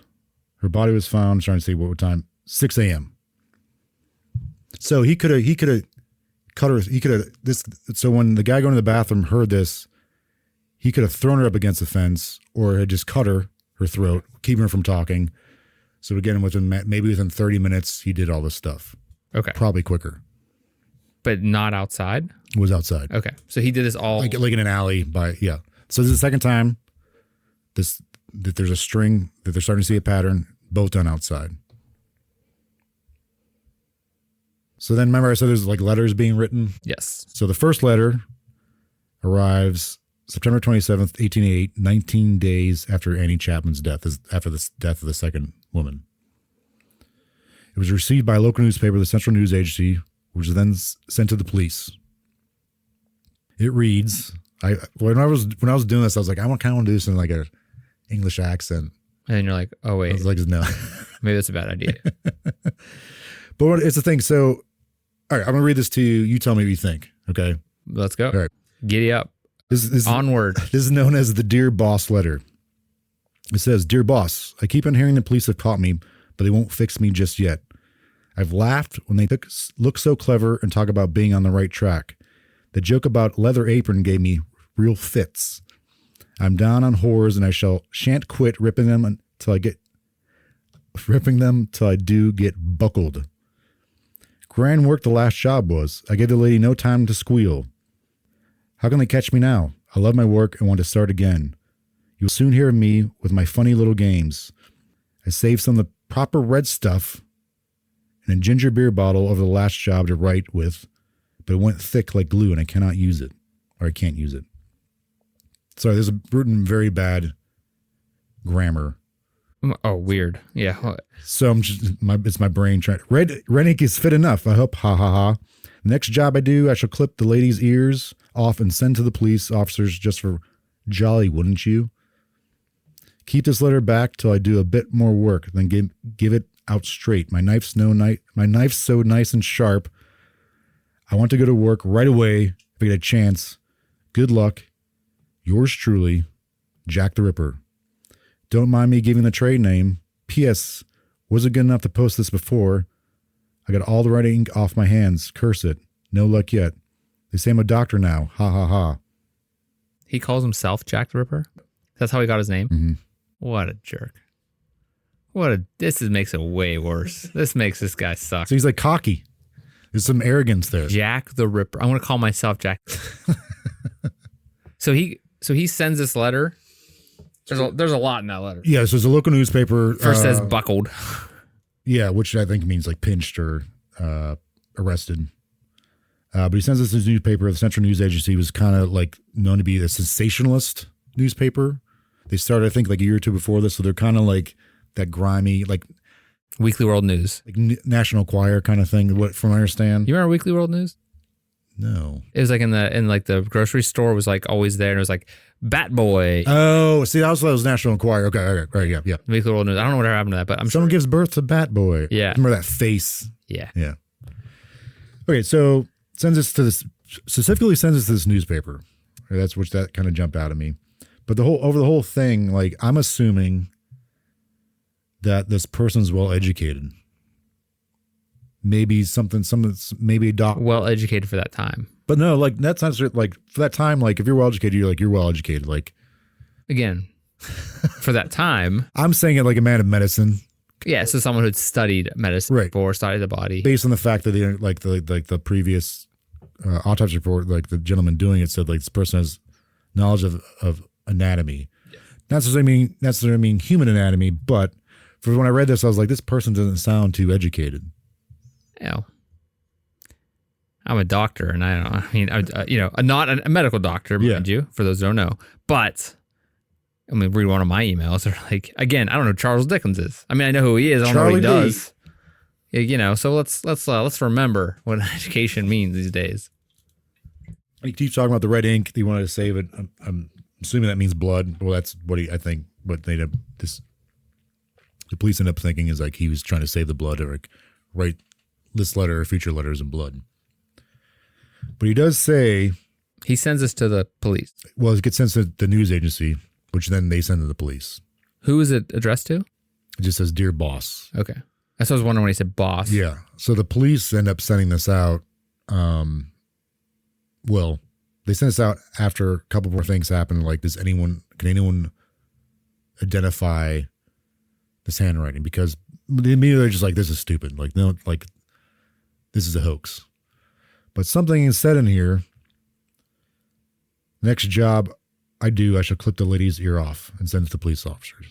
Her body was found. I'm trying to see what time. 6 a.m. So he could have cut her. He could have this. So when the guy going to the bathroom heard this, he could have thrown her up against the fence or had just cut her throat, keeping her from talking. So again, maybe within 30 minutes, he did all this stuff. Okay. Probably quicker. But not outside? It was outside. Okay. So he did this all... Like in an alley yeah. So this is the second time that there's a string, that they're starting to see a pattern, both done outside. So then remember I said there's like letters being written? Yes. So the first letter arrives September 27th, 1888, 19 days after Annie Chapman's death, after the death of the second woman. It was received by a local newspaper, the Central News Agency, which was then sent to the police. It reads, when I was doing this, I was like, I kind of want to do this in like a English accent. And then you're like, oh, wait. I was like, no. Maybe that's a bad idea. But it's the thing. So, all right, I'm going to read this to you. You tell me what you think. Okay. Let's go. All right. Giddy up. This Onward. This is known as the Dear Boss letter. It says, Dear Boss, I keep on hearing the police have caught me, but they won't fix me just yet. I've laughed when they look so clever and talk about being on the right track. The joke about leather apron gave me real fits. I'm down on whores and I shan't quit ripping them until I do get buckled. Grand work the last job was. I gave the lady no time to squeal. How can they catch me now? I love my work and want to start again. You'll soon hear of me with my funny little games. I saved some of the proper red stuff in a ginger beer bottle over the last job to write with, but it went thick like glue and I cannot use it, or I can't use it. Sorry, there's a written very bad grammar. Oh, weird. Yeah. So it's my brain trying. Red ink is fit enough, I hope. Ha ha ha. The next job I do, I shall clip the lady's ears off and send to the police officers just for jolly, wouldn't you? Keep this letter back till I do a bit more work, then give it out straight. My knife's so nice and sharp. I want to go to work right away if I get a chance. Good luck. Yours truly, Jack the Ripper. Don't mind me giving the trade name. P.S. Wasn't good enough to post this before. I got all the right ink off my hands. Curse it. No luck yet. They say I'm a doctor now. Ha ha ha. He calls himself Jack the Ripper? That's how he got his name? Mm-hmm. What a jerk. Makes it way worse. This makes this guy suck. So he's like cocky. There's some arrogance there. Jack the Ripper. I want to call myself Jack. So he sends this letter. There's a lot in that letter. Yeah, so it's a local newspaper. First says buckled. Yeah, which I think means like pinched or arrested. But he sends this to his newspaper. The Central News Agency was kind of like known to be a sensationalist newspaper. They started, I think, like a year or two before this, so they're kind of like that grimy, like Weekly World News, like National Enquirer kind of thing. What, from what I understand, you remember Weekly World News? No, it was like in the grocery store was like always there, and it was like Bat Boy. Oh, see, that was National Enquirer. Okay, right, yeah. Weekly World News. I don't know what happened to that, but someone gives birth to Bat Boy. Yeah, remember that face? Yeah. Okay, so specifically sends us to this newspaper. That kind of jumped out at me. But over the whole thing, like I'm assuming that this person's well educated. Maybe maybe a doc. Well educated for that time. But no, like that's not like for that time. Like if you're well educated, you're well educated. Like again, for that time, I'm saying it like a man of medicine. Yeah, so someone who'd studied medicine before, studied the body, based on the fact that they like the previous autopsy report, like the gentleman doing it said like this person has knowledge of anatomy. Yeah. Not necessarily mean human anatomy, but for when I read this, I was like, this person doesn't sound too educated. Yeah. I'm a doctor, and not a medical doctor, mind you, for those who don't know. But I mean, read one of my emails. They're like, again, I don't know who Charles Dickens is. I mean, I know who he is. I don't know what he does. So let's remember what education means these days. He keeps talking about the red ink. He wanted to save it. I'm assuming that means blood. Well, that's what I think. What they did. The police end up thinking is like he was trying to save the blood or like write this letter or future letters in blood. But he does say he sends this to the police. Well, it gets sent to the news agency, which then they send to the police. Who is it addressed to? It just says, "Dear Boss." Okay. That's what I was wondering when he said boss. Yeah. So the police end up sending this out. Well, they sent this out after a couple more things happened. Like, can anyone identify this handwriting? Because immediately they're just like, this is stupid. Like, no, like, this is a hoax. But something is said in here. Next job I do, I shall clip the lady's ear off and send it to police officers.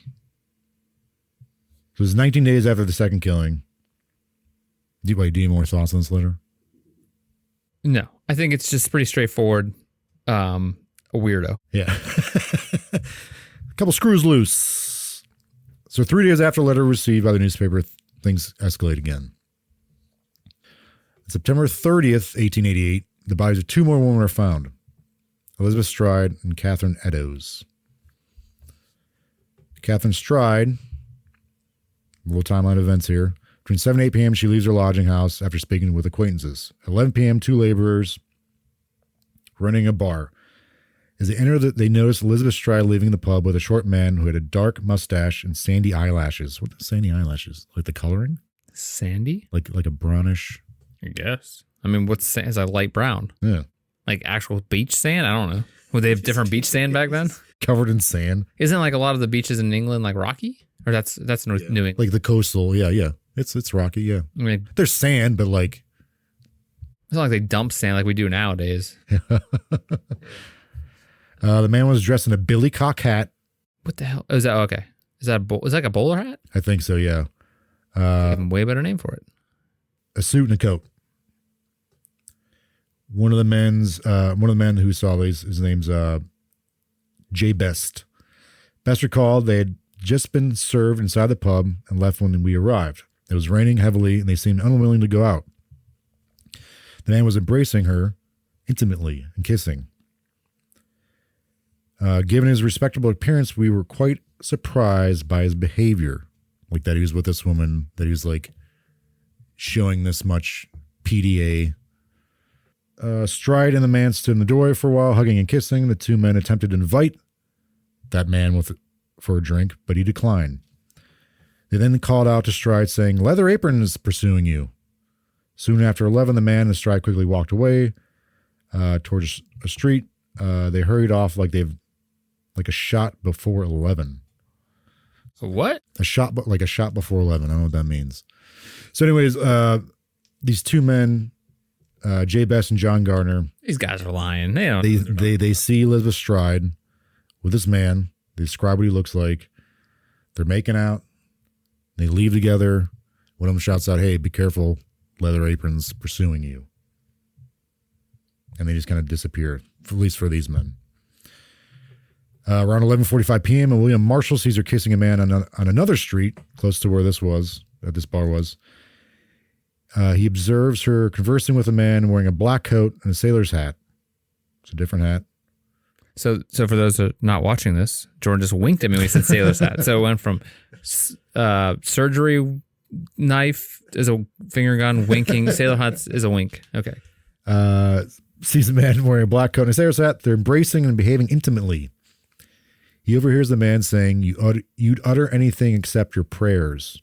So it was 19 days after the second killing. Do you have more thoughts on this letter? No, I think it's just pretty straightforward. A weirdo. Yeah. A couple screws loose. So 3 days after the letter received by the newspaper, things escalate again. September 30th, 1888, the bodies of two more women are found. Elizabeth Stride and Catherine Eddowes. Catherine Stride, a little timeline of events here. Between 7 and 8 p.m., she leaves her lodging house after speaking with acquaintances. At 11 p.m., two laborers running a bar. As they enter, they notice Elizabeth Stride leaving the pub with a short man who had a dark mustache and sandy eyelashes. What are sandy eyelashes? Like the coloring? Sandy? Like a brownish? I guess. I mean, what's sand? Is that light brown? Yeah. Like actual beach sand? I don't know. Would they have different beach sand back then? Covered in sand. Isn't like a lot of the beaches in England like rocky? Or that's New England? Like the coastal. Yeah. It's rocky, yeah. I mean, there's sand, but like... It's not like they dump sand like we do nowadays. The man was dressed in a billycock hat. What the hell? Oh, is that okay? Is that like a bowler hat? I think so, yeah. They have a way better name for it. A suit and a coat. One of the men who saw these, his name's Jay Best. Best recalled they had just been served inside the pub and left when we arrived. It was raining heavily and they seemed unwilling to go out. The man was embracing her intimately and kissing. Given his respectable appearance, we were quite surprised by his behavior. Like that he was with this woman, that he was like showing this much PDA. Stride and the man stood in the doorway for a while, hugging and kissing. The two men attempted to invite that man for a drink, but he declined. They then called out to Stride, saying, "Leather Apron is pursuing you." Soon after 11, the man and Stride quickly walked away towards a street. They hurried off like a shot before 11. What? A shot before 11. I don't know what that means. So anyways, these two men, Jay Best and John Gardner. These guys are lying. They see Elizabeth Stride with this man. They describe what he looks like. They're making out. They leave together. One of them shouts out, "Hey, be careful. Leather Apron's pursuing you." And they just kind of disappear, at least for these men. Around 11:45 p.m., and William Marshall sees her kissing a man on another street close to where this bar was. He observes her conversing with a man wearing a black coat and a sailor's hat. It's a different hat. So for those that are not watching this, Jordan just winked at me when he said sailor's hat. So it went from surgery knife is a finger gun, winking, sailor hat is a wink. Okay. Sees a man wearing a black coat and a sailor's hat. They're embracing and behaving intimately. He overhears the man saying, "You'd utter anything except your prayers.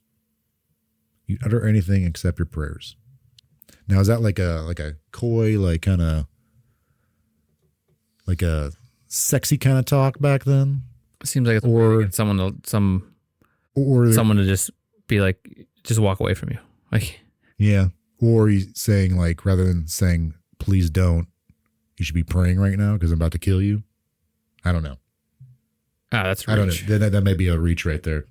You'd utter anything except your prayers." Now, is that like a coy, like kind of like a sexy kind of talk back then? It seems like it's someone to just be like, just walk away from you. Like, yeah. Or he's saying, like, rather than saying, "Please don't," you should be praying right now because I'm about to kill you. I don't know. That's reach. I don't know. That may be a reach right there.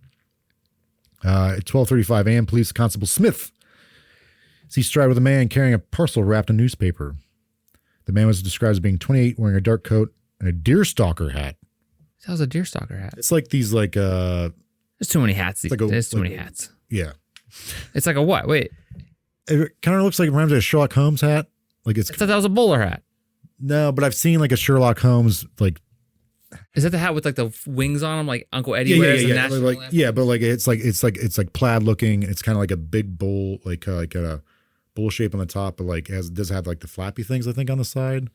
At 12:35 a.m., Police Constable Smith sees Stride with a man carrying a parcel wrapped in newspaper. The man was described as being 28, wearing a dark coat and a deerstalker hat. How's a deerstalker hat? It's like these like There's too many hats. There's too many hats. Yeah. It's like a what? Wait. It kind of looks like it reminds me of a Sherlock Holmes hat. Like it's. I thought that was a bowler hat. No, but I've seen like a Sherlock Holmes like. Is that the hat with like the wings on them, like Uncle Eddie wears? Yeah, but like it's like plaid looking. It's kind of like a big bowl, like a bowl shape on the top, but like does have like the flappy things I think on the side.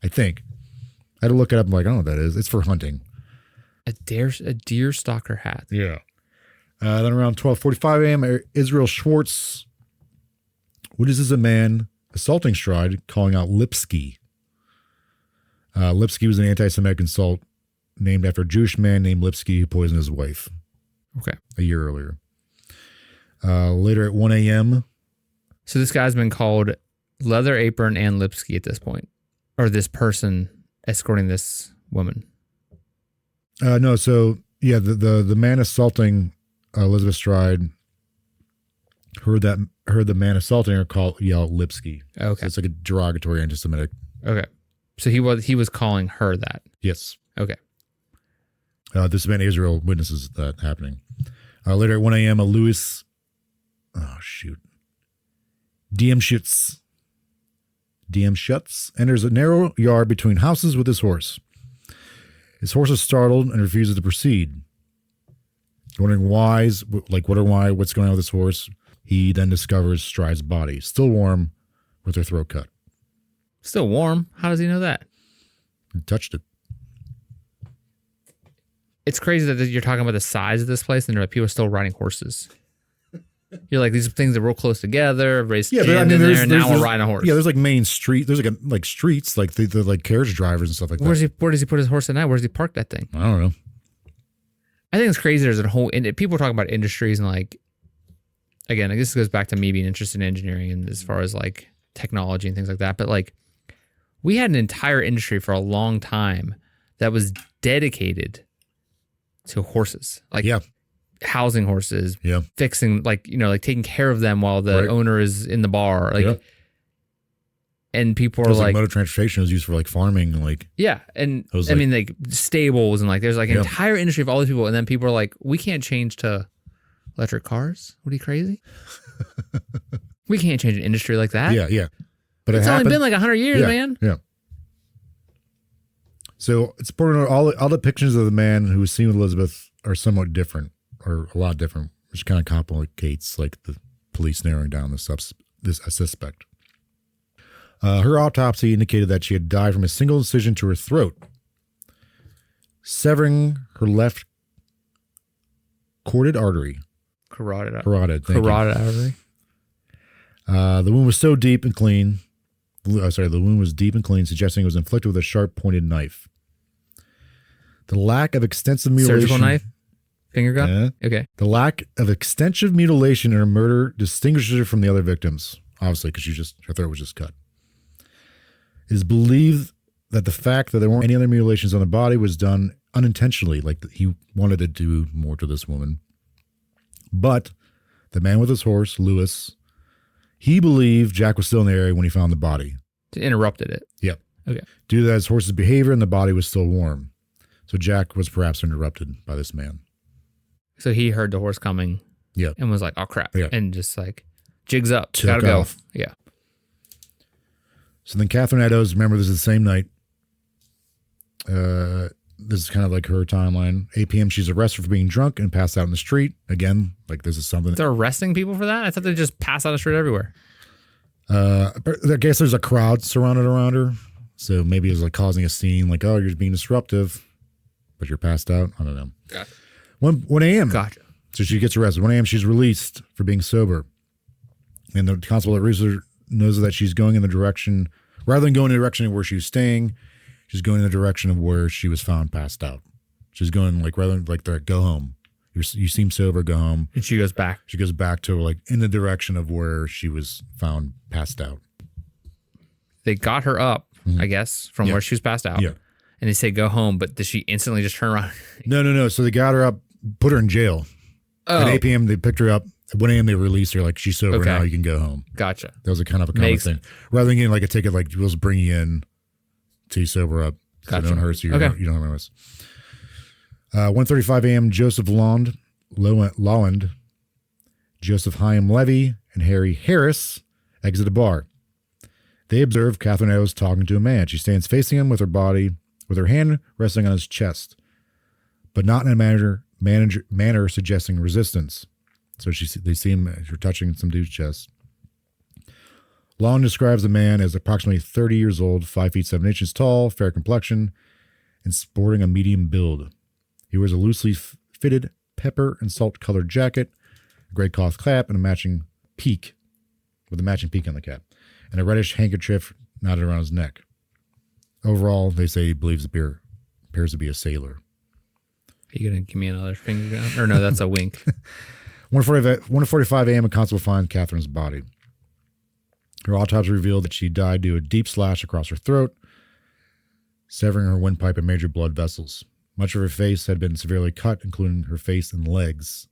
I think I had to look it up. I'm like, I don't know what that is. It's for hunting. A deer stalker hat. Yeah. Then around 12:45 a.m., Israel Schwartz witnesses a man assaulting Stride, calling out Lipsky. Lipsky was an anti-Semitic insult named after a Jewish man named Lipsky who poisoned his wife. Okay. A year earlier. Later at 1 a.m. So this guy's been called Leather Apron and Lipsky at this point. Or this person escorting this woman. No, so yeah, the man assaulting Elizabeth Stride heard the man assaulting her yell Lipsky. Okay. So it's like a derogatory anti-Semitic. Okay. So he was calling her that. Yes. Okay. This man Israel witnesses that happening. Later at 1 a.m., a Louis Diemschutz enters a narrow yard between houses with his horse. His horse is startled and refuses to proceed. Wondering what's going on with his horse, he then discovers Stride's body, still warm, with her throat cut. Still warm? How does he know that? He touched it. It's crazy that you're talking about the size of this place and there are people still riding horses. You're like, these things are real close together. Everybody's in there, and now we're riding a horse. Yeah, there's like main street. There's like streets, like the like carriage drivers and stuff like that. Where does he put his horse at night? Where does he park that thing? I don't know. I think it's crazy. There's a whole people talk about industries and like, again, I guess this goes back to me being interested in engineering and as far as like technology and things like that. But like, we had an entire industry for a long time that was dedicated to horses. Like, yeah. Housing horses, yeah, fixing like taking care of them while the owner is in the bar, like, and people are like motor transportation was used for like farming, like and I mean like stables and like there's like an entire industry of all these people, and then people are like, we can't change to electric cars. What are you, crazy? We can't change an industry like that. Yeah, but it's only been like 100 years, man. Yeah. So it's important. All the pictures of the man who was seen with Elizabeth are somewhat different. Or a lot different, which kind of complicates like the police narrowing down this suspect. Her autopsy indicated that she had died from a single incision to her throat, severing her left carotid artery. Carotid artery. The wound was so deep and clean. The wound was deep and clean, suggesting it was inflicted with a sharp pointed knife. The lack of extensive mutilation. Surgical knife? Finger gun? Yeah. Okay. The lack of extensive mutilation in her murder distinguishes her from the other victims, obviously, because her throat was just cut. It is believed that the fact that there weren't any other mutilations on the body was done unintentionally, like he wanted to do more to this woman. But the man with his horse, Louis, he believed Jack was still in the area when he found the body. Interrupted it. Yep. Okay. Due to his horse's behavior and the body was still warm. So Jack was perhaps interrupted by this man. So he heard the horse coming and was like, oh, crap. Yeah. And just like, jigs up. Gotta go. Off. Yeah. So then Catherine Eddowes, remember this is the same night. This is kind of like her timeline. 8 p.m. she's arrested for being drunk and passed out in the street. Again, like this is something. They're arresting people for that? I thought they just pass out in the street everywhere. But I guess there's a crowd surrounded around her. So maybe it was like causing a scene like, oh, you're being disruptive, but you're passed out. I don't know. Gotcha. 1 a.m. Gotcha. So she gets arrested. 1 a.m. she's released for being sober. And the constable at Rooster knows that she's going in the direction, rather than going in the direction of where she was staying, she's going in the direction of where she was found passed out. She's going like, rather than like, go home. You seem sober, go home. And she goes back. She goes back to like in the direction of where she was found passed out. They got her up, I guess, from where she was passed out. Yeah. And they say go home, but does she instantly just turn around? No. So they got her up, put her in jail. At 8 p.m. they picked her up. At 1 a.m. they released her like, she's sober now, you can go home. Gotcha. That was a kind of a common thing. Rather than getting like a ticket, like we'll just bring you in till you sober up. Gotcha. So it don't hurt you. You don't have MS. 1:35 a.m. Joseph Lawland, Joseph Chaim Levy, and Harry Harris exit a bar. They observe Catherine Eddowes talking to a man. She stands facing him with her hand resting on his chest, but not in a manner suggesting resistance. So they see him as you're touching some dude's chest. Long describes the man as approximately 30 years old, 5 feet 7 inches tall, fair complexion, and sporting a medium build. He wears a loosely fitted pepper and salt colored jacket, a gray cloth cap, and a matching peak on the cap, and a reddish handkerchief knotted around his neck. Overall, they say he believes the appears to be a sailor. Are you going to give me another finger down? Or no, that's a wink. 1:45 a.m., a constable finds Catherine's body. Her autopsy revealed that she died due to a deep slash across her throat, severing her windpipe and major blood vessels. Much of her face had been severely cut, including her face and legs.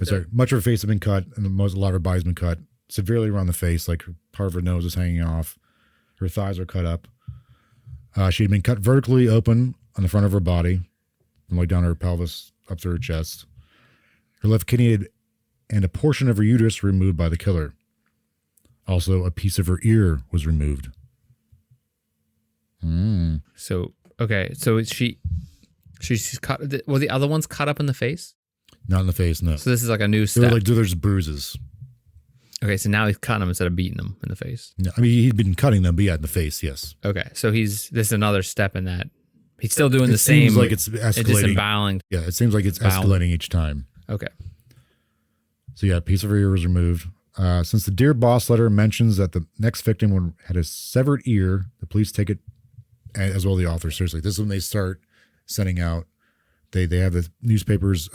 Sorry, much of her face had been cut, and a lot of her body's been cut severely around the face, like part of her nose is hanging off. Her thighs are cut up. She had been cut vertically open on the front of her body, from like down her pelvis up through her chest. Her left kidney and a portion of her uterus were removed by the killer. Also, a piece of her ear was removed. So, okay. So she's cut. Well, the other one's cut up in the face? Not in the face, no. So this is like a new step. There's bruises. Okay, so now he's cutting them instead of beating them in the face. No, I mean, he'd been cutting them, but yeah, in the face, yes. Okay, so this is another step in that. He's still doing the same. It seems like it's escalating. Disemboweling. Yeah, it seems like it's escalating each time. Okay. So yeah, a piece of her ear was removed. Since the Dear Boss letter mentions that the next victim had a severed ear, the police take it, as well as the author, seriously. This is when they start sending out. They have the newspapers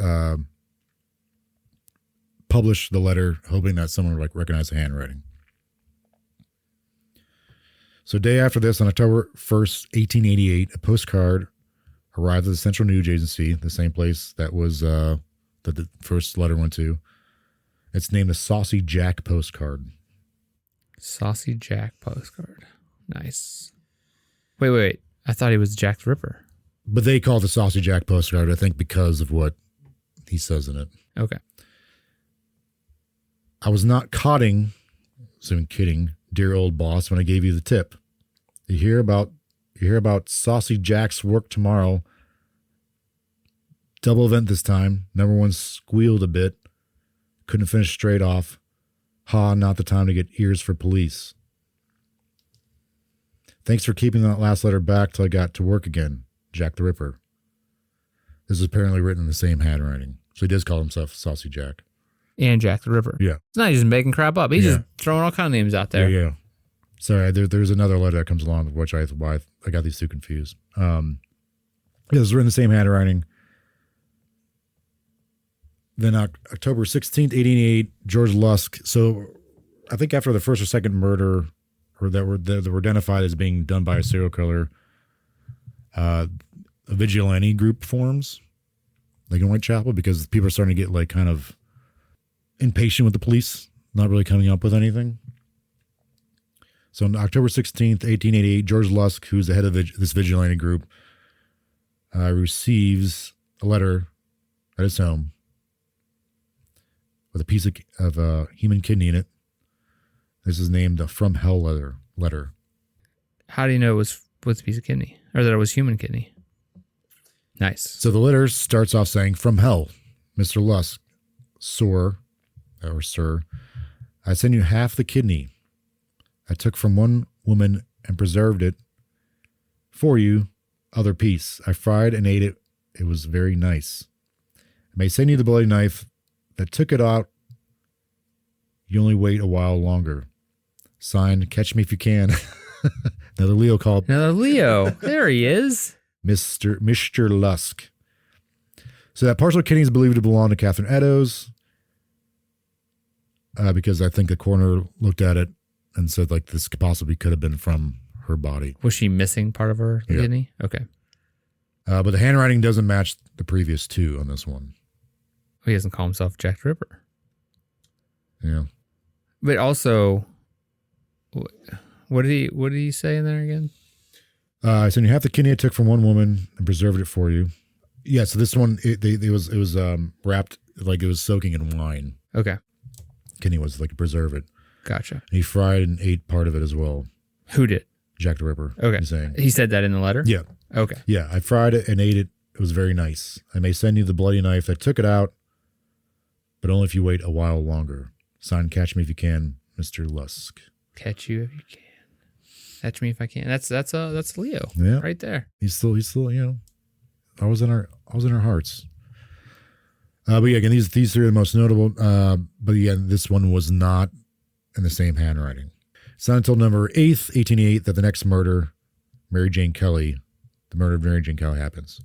publish the letter, hoping that someone would recognize the handwriting. So day after this, on October 1st, 1888, a postcard arrived at the Central News Agency, the same place that was that the first letter went to. It's named the Saucy Jack postcard. Saucy Jack postcard. Nice. Wait. I thought he was Jack the Ripper. But they call it the Saucy Jack postcard, I think, because of what he says in it. Okay. I was not kidding, dear old boss, when I gave you the tip. You hear about Saucy Jack's work tomorrow. Double event this time. Number one squealed a bit. Couldn't finish straight off. Not the time to get ears for police. Thanks for keeping that last letter back till I got to work again, Jack the Ripper. This is apparently written in the same handwriting. So he does call himself Saucy Jack. And Jack the Ripper. Yeah. It's not just making crap up. He's just throwing all kind of names out there. Yeah. Sorry, there's another letter that comes along, which I got these two confused. This is written in the same handwriting. Then October 16th, 1888, George Lusk. So I think after the first or second murder that were identified as being done by a serial killer, a vigilante group forms, like in Whitechapel, because people are starting to get like kind of impatient with the police, not really coming up with anything. So on October 16th, 1888, George Lusk, who's the head of this vigilante group, receives a letter at his home with a piece of human kidney in it. This is named the From Hell letter. How do you know it was a piece of kidney? Or that it was human kidney? Nice. So the letter starts off saying, "From hell, Mr. Lusk, sir, I send you half the kidney I took from one woman and preserved it for you, other piece. I fried and ate it. It was very nice. I may send you the bloody knife that took it out. You only wait a while longer. Signed, Catch Me If You Can." Another Leo called. Another Leo. There he is. Mr. Lusk. So that partial kidney is believed to belong to Catherine Eddowes, because I think the coroner looked at it and said like this possibly could have been from her body. Was she missing part of her kidney? Okay. But the handwriting doesn't match the previous two on this one. He doesn't call himself Jack the Ripper. Yeah. But also, what did he say in there again? I said you half the kidney I took from one woman and preserved it for you. Yeah. So this one, it was wrapped like it was soaking in wine. Okay. Kidney was like preserve it. Gotcha. And he fried and ate part of it as well. Who did? Jack the Ripper. Okay. He's saying. He said that in the letter? Yeah. Okay. Yeah. I fried it and ate it. It was very nice. I may send you the bloody knife that took it out, but only if you wait a while longer. Signed, Catch Me If You Can, Mr. Lusk. Catch you if you can. Catch me if I can. That's Leo. Yeah. Right there. He's still, I was in our hearts. But yeah, again, these three are the most notable. But again, this one was not in the same handwriting. It's not until November 8th, 1888, that the next murder, the murder of Mary Jane Kelly happens.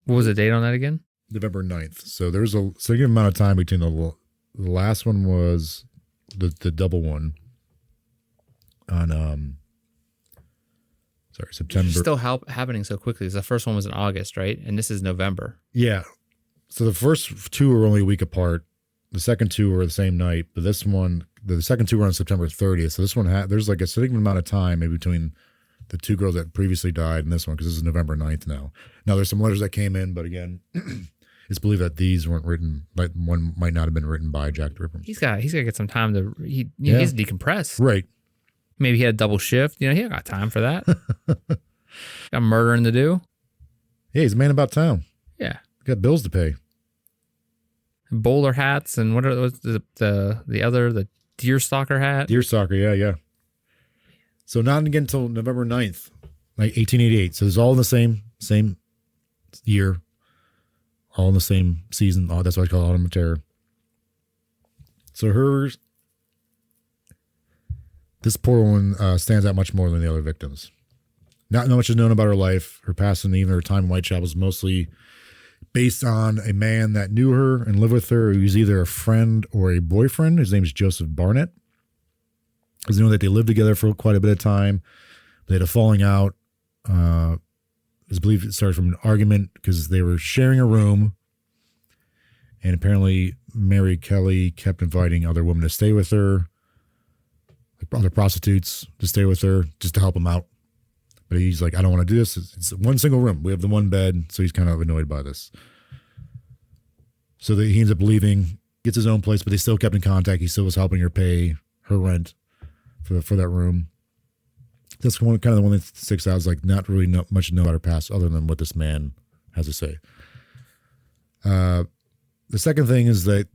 What was the date on that again? November 9th. So there's a significant amount of time between the last one was the double one on September. It's still happening so quickly. The first one was in August, right? And this is November. Yeah. So the first two were only a week apart. The second two were the same night, but this one, the second two were on September 30th. So this one there's like a significant amount of time maybe between the two girls that previously died and this one, because this is November 9th now. Now there's some letters that came in, but again, it's believed that these weren't written, like one might not have been written by Jack the Ripper. He's got to get some time to he has to decompress. Right. Maybe he had a double shift. He ain't got time for that. Got murdering to do. Yeah, he's a man about town. Yeah. Got bills to pay. Bowler hats and what are those, the other, the deerstalker hat? Deerstalker, yeah. So not again until November 9th, like 1888. So it's all in the same year, all in the same season. Oh, that's why I call it Autumn of Terror. So this poor woman stands out much more than the other victims. Not much is known about her life, her past, and even her time in Whitechapel is mostly based on a man that knew her and lived with her, who was either a friend or a boyfriend. His name is Joseph Barnett. Because they know that they lived together for quite a bit of time. They had a falling out. It's believed it started from an argument because they were sharing a room. And apparently Mary Kelly kept inviting other women to stay with her, like other prostitutes to stay with her, just to help him out. But he's like, I don't want to do this. It's one single room. We have the one bed. So he's kind of annoyed by this. So he ends up leaving, gets his own place, but they still kept in contact. He still was helping her pay her rent for that room. That's kind of the one that sticks out, is like not really much to know about her past other than what this man has to say. The second thing is that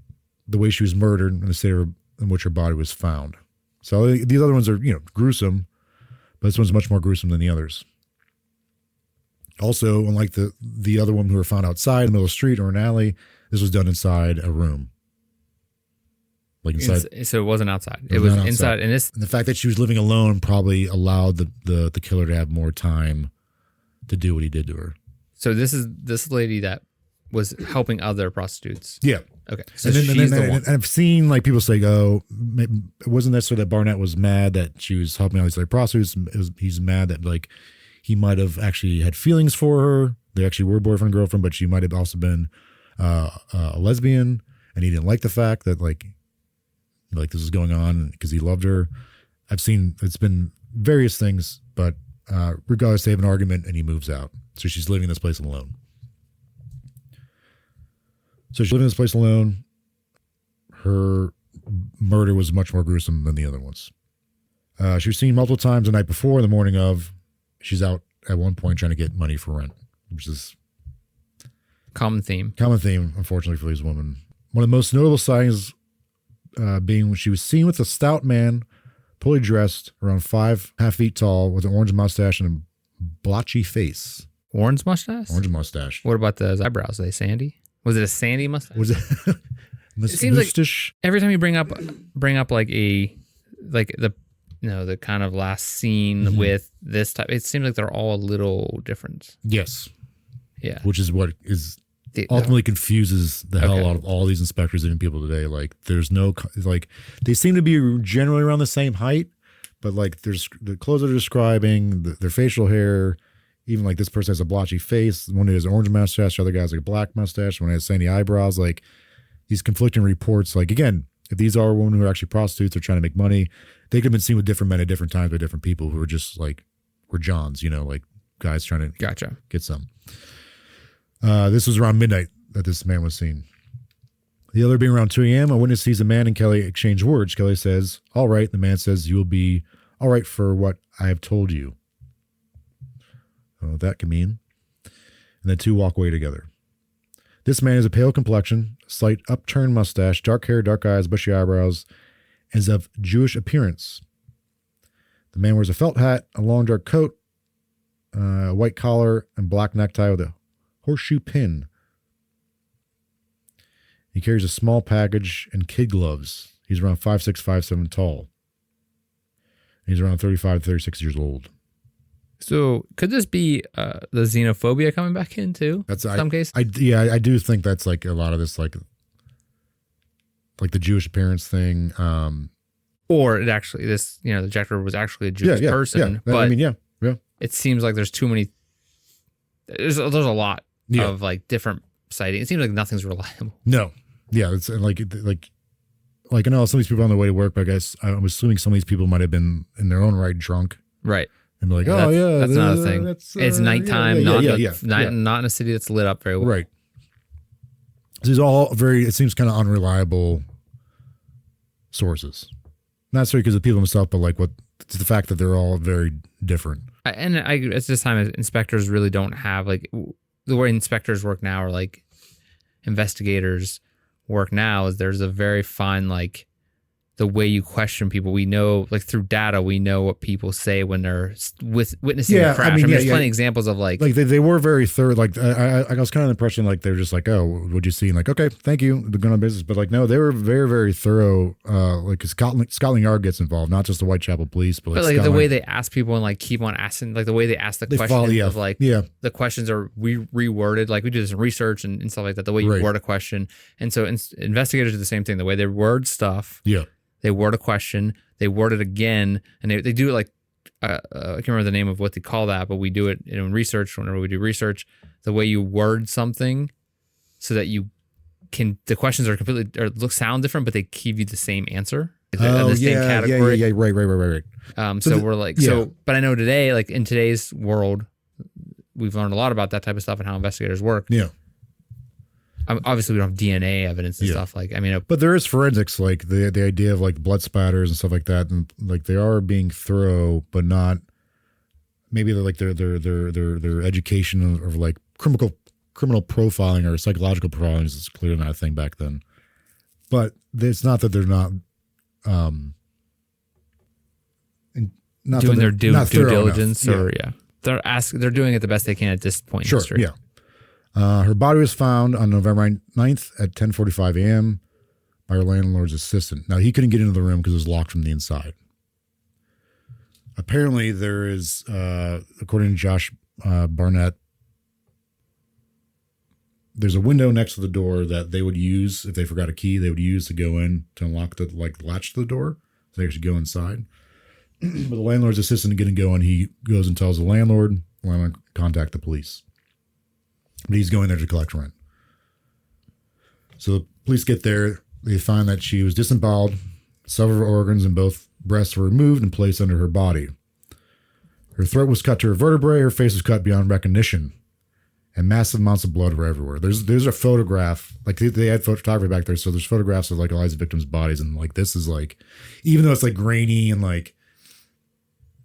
the way she was murdered and the state in which her body was found. So these other ones are, gruesome, but this one's much more gruesome than the others. Also, unlike the other women who were found outside in the middle of the street or an alley, this was done inside a room. Like inside. So it wasn't outside. It was inside. And the fact that she was living alone probably allowed the killer to have more time to do what he did to her. So this is this lady that was helping other prostitutes. Yeah. Okay. So she's the one. And I've seen like people say, "Oh, it wasn't necessarily that Barnett was mad that she was helping out these other prostitutes. He's mad that like he might have actually had feelings for her. They actually were boyfriend and girlfriend, but she might have also been a lesbian, and he didn't like the fact that like this is going on because he loved her." I've seen it's been various things, but regardless, they have an argument and he moves out. So she's living in this place alone. So she's living in this place alone. Her murder was much more gruesome than the other ones. She was seen multiple times the night before, the morning of. She's out at one point trying to get money for rent, which is common theme, unfortunately, for these women. One of the most notable sightings being when she was seen with a stout man, fully dressed, around 5.5 feet tall, with an orange mustache and a blotchy face. Orange mustache? Orange mustache. What about those eyebrows? Are they sandy? Was it a sandy mustache? Was it? It seems like every time you bring up like the kind of last scene with this type, it seems like they're all a little different. Yes. Yeah. Which is what is ultimately confuses the hell out of all these inspectors and people today. Like there's no, like they seem to be generally around the same height, but like there's the clothes they're describing, their facial hair, even like this person has a blotchy face. One has an orange mustache, the other guy's like a black mustache. One has sandy eyebrows. Like these conflicting reports. Like again, if these are women who are actually prostitutes or trying to make money, they could have been seen with different men at different times by different people who are just like were Johns, like guys trying to get some. This was around midnight that this man was seen. The other being around 2 a.m., a witness sees a man and Kelly exchange words. Kelly says, "All right." The man says, "You will be all right for what I have told you." I don't know what that can mean. And the two walk away together. This man has a pale complexion, slight upturned mustache, dark hair, dark eyes, bushy eyebrows, and is of Jewish appearance. The man wears a felt hat, a long dark coat, a white collar, and black necktie with a horseshoe pin. He carries a small package and kid gloves. He's around 5'6", 5'7" tall. He's around 35 to 36 years old. So could this be the xenophobia coming back in too? That's some case. I do think that's like a lot of this, like the Jewish appearance thing. Or it actually, the Jack the Ripper was actually a Jewish person. Yeah. But yeah. It seems like there's too many. There's a lot of like different sightings. It seems like nothing's reliable. No. Yeah. It's like I know some of these people on their way to work, but I guess I'm assuming some of these people might have been in their own right drunk. Right. And be like, that's another thing. It's nighttime, not in a city that's lit up very well. Right. So these are all it seems kind of unreliable sources. Not necessarily because of the people themselves, but like it's the fact that they're all very different. And at this time, inspectors really don't have like the way inspectors work now, or like investigators work now, is there's a very fine, like, the way you question people. We know, like, through data, we know what people say when they're witnessing a crash. There's plenty of examples of like they were very thorough. Like I was kind of the impression like they were just like, oh, what'd you see? And like, okay, thank you, they're going on business. But like, no, they were very, very thorough. Like, cause Scotland Yard gets involved, not just the Whitechapel police, but like the way they ask people and like keep on asking, like the way they ask the questions of like the questions are reworded. Like we do this in research and stuff like that. The way you word a question, and so investigators do the same thing. The way they word stuff. Yeah. They word a question, they word it again, and they do it like, I can't remember the name of what they call that, but we do it in research. Whenever we do research, the way you word something so that the questions are completely, or sound different, but they give you the same answer. The same category. Yeah, right. So we're like, but I know today, like in today's world, we've learned a lot about that type of stuff and how investigators work. Yeah. Obviously, we don't have DNA evidence and stuff like. But there is forensics, like the idea of like blood splatters and stuff like that, and like they are being thorough, but not maybe like their education of like criminal profiling or psychological profiling is clearly not a thing back then. But it's not that they're not doing their due diligence, they're doing it the best they can at this point in history. Yeah. Her body was found on November 9th at 10:45 a.m. by her landlord's assistant. Now, he couldn't get into the room because it was locked from the inside. Apparently, there is, according to Josh Barnett, there's a window next to the door that they would use, if they forgot a key, they would use to go in to unlock the latch to the door. So they actually go inside. But the landlord's assistant didn't go in. He goes and tells the landlord to contact the police. But he's going there to collect rent. So the police get there. They find that she was disemboweled. Several organs and both breasts were removed and placed under her body. Her throat was cut to her vertebrae. Her face was cut beyond recognition. And massive amounts of blood were everywhere. There's a photograph. Like they had photography back there. So there's photographs of like a lot of victims' bodies. And like this is like, even though it's like grainy and like,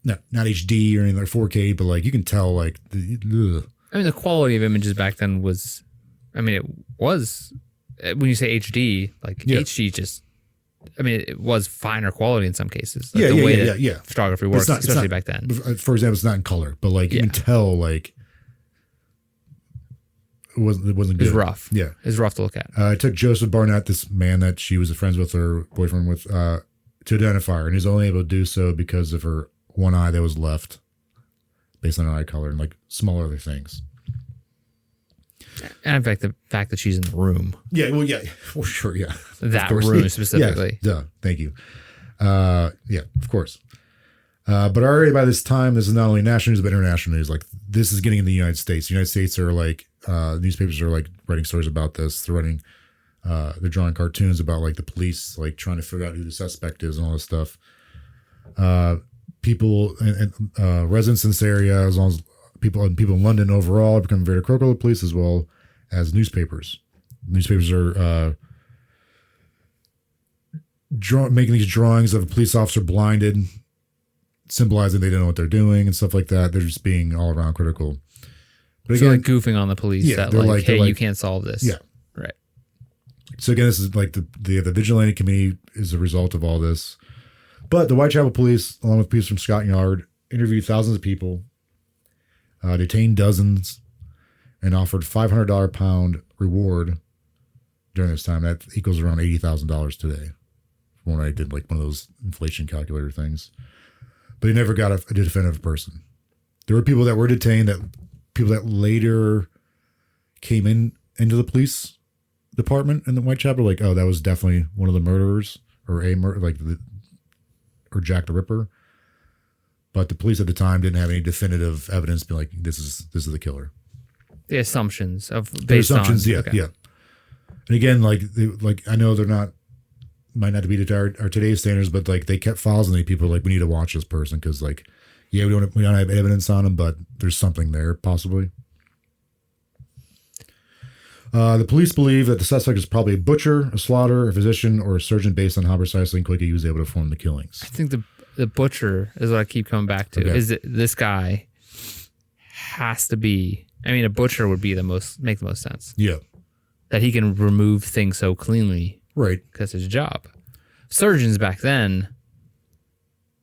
not HD or anything like 4K, but like you can tell like, ugh. The quality of images back then was, it was, when you say HD, like HD just, it was finer quality in some cases. Like the way that photography works, especially back then. For example, it's not in color, but like you can tell like it wasn't good. It was rough. Yeah. It was rough to look at. I took Joseph Barnett, this man that she was friends with, her boyfriend with, to identify her, and he's only able to do so because of her one eye that was left, based on her eye color and like small other things. And in fact, the fact that she's in the room. Well, sure, yeah. That room specifically. Yeah, thank you. Of course. But already by this time, this is not only national news, but international news. Like, this is getting in the United States. The United States are like, newspapers are like writing stories about this. They're drawing cartoons about like the police, like trying to figure out who the suspect is and all this stuff. People and residents in this area, as well as people in London overall, are becoming very critical of the police, as well as newspapers. Newspapers are making these drawings of a police officer blinded, symbolizing they don't know what they're doing and stuff like that. They're just being all around critical. But again, like goofing on the police that like, hey, you can't solve this. Yeah. Right. So again, this is like the vigilante committee is a result of all this. But the Whitechapel police, along with police from Scotland Yard, interviewed thousands of people, detained dozens, and offered $500 pound reward during this time. That equals around $80,000 today. When I did like one of those inflation calculator things. But he never got a definitive person. There were people that were detained, people that later came into the police department in the Whitechapel, like, oh, that was definitely one of the murderers or or Jack the Ripper. But the police at the time didn't have any definitive evidence being like, this is the killer. The assumptions Yeah. And again, like I know they're not, might not be to our today's standards, but like they kept files on these people. Like, we need to watch this person because, like, yeah, we don't have evidence on him, but there's something there possibly. The police believe that the suspect is probably a butcher, a slaughterer, a physician, or a surgeon based on how precisely and quickly he was able to perform the killings. I think the butcher is what I keep coming back to. Okay. Is that this guy has to be? I mean, a butcher would be make the most sense. Yeah, that he can remove things so cleanly. Right. Because it's his job. Surgeons back then,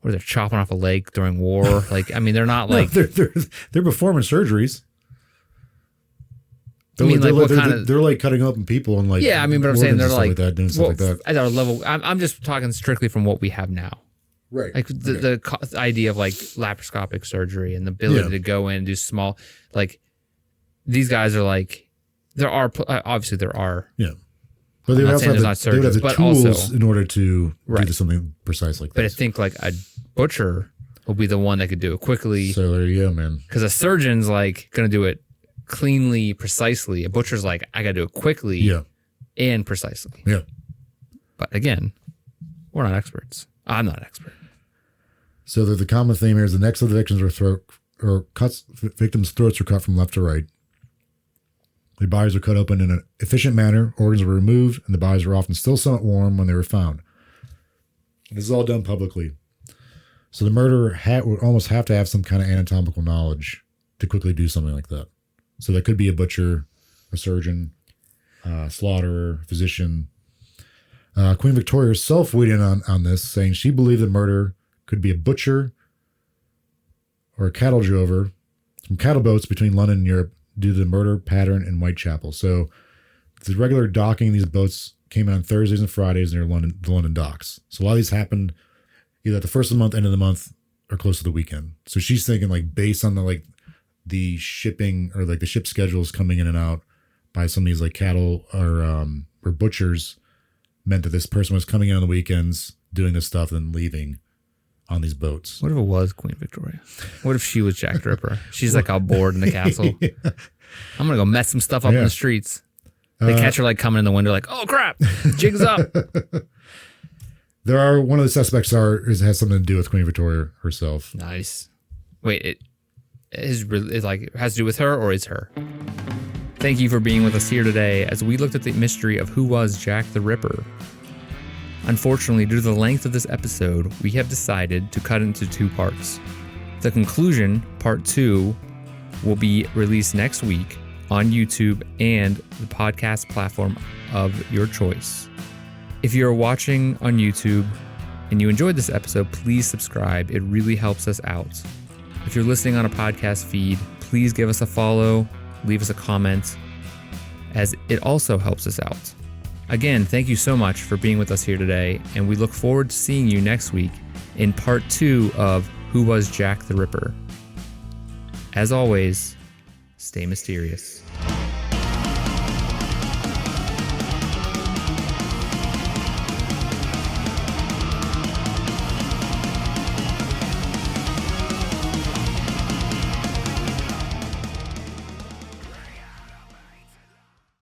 where they're chopping off a leg during war. Like, I mean, they're not like... No, they're performing surgeries. They're like cutting open people and like... Yeah, I mean, but I'm saying they're like... doing stuff like that. At our level, I'm just talking strictly from what we have now. Right. Like the idea of like laparoscopic surgery and the ability to go in and do small... Like, these guys are like... There are... Obviously, there are... Yeah. But they would also have the tools in order to do something precise like that. But I think like a butcher will be the one that could do it quickly. So there you go, man. Because a surgeon's like going to do it cleanly, precisely. A butcher's like, I got to do it quickly and precisely. Yeah. But again, we're not experts. I'm not an expert. So the common theme here is the necks of the victims victims' throats were cut from left to right. The bodies were cut open in an efficient manner, organs were removed, and the bodies were often still somewhat warm when they were found. This is all done publicly. So the murderer would almost have to have some kind of anatomical knowledge to quickly do something like that. So that could be a butcher, a surgeon, slaughterer, physician. Queen Victoria herself weighed in on this, saying she believed the murderer could be a butcher or a cattle drover from cattle boats between London and Europe, due to the murder pattern in Whitechapel. So the regular docking, these boats came in on Thursdays and Fridays near the London docks. So a lot of these happened either at the first of the month, end of the month, or close to the weekend. So she's thinking like based on the shipping or like the ship schedules coming in and out by some of these like cattle or butchers meant that this person was coming in on the weekends, doing this stuff, and then leaving on these boats. What if it was Queen Victoria? What if she was Jack the Ripper? She's like all bored in the castle. Yeah. I'm going to go mess some stuff up in the streets. They catch her like coming in the window like, oh crap, jig's up. One of the suspects has something to do with Queen Victoria herself. Nice. Wait, it has to do with her or is her? Thank you for being with us here today as we looked at the mystery of who was Jack the Ripper. Unfortunately, due to the length of this episode, we have decided to cut into 2 parts. The conclusion, part 2, will be released next week on YouTube and the podcast platform of your choice. If you're watching on YouTube and you enjoyed this episode, please subscribe. It really helps us out. If you're listening on a podcast feed, please give us a follow, leave us a comment, as it also helps us out. Again, thank you so much for being with us here today, and we look forward to seeing you next week in part 2 of Who Was Jack the Ripper? As always, stay mysterious.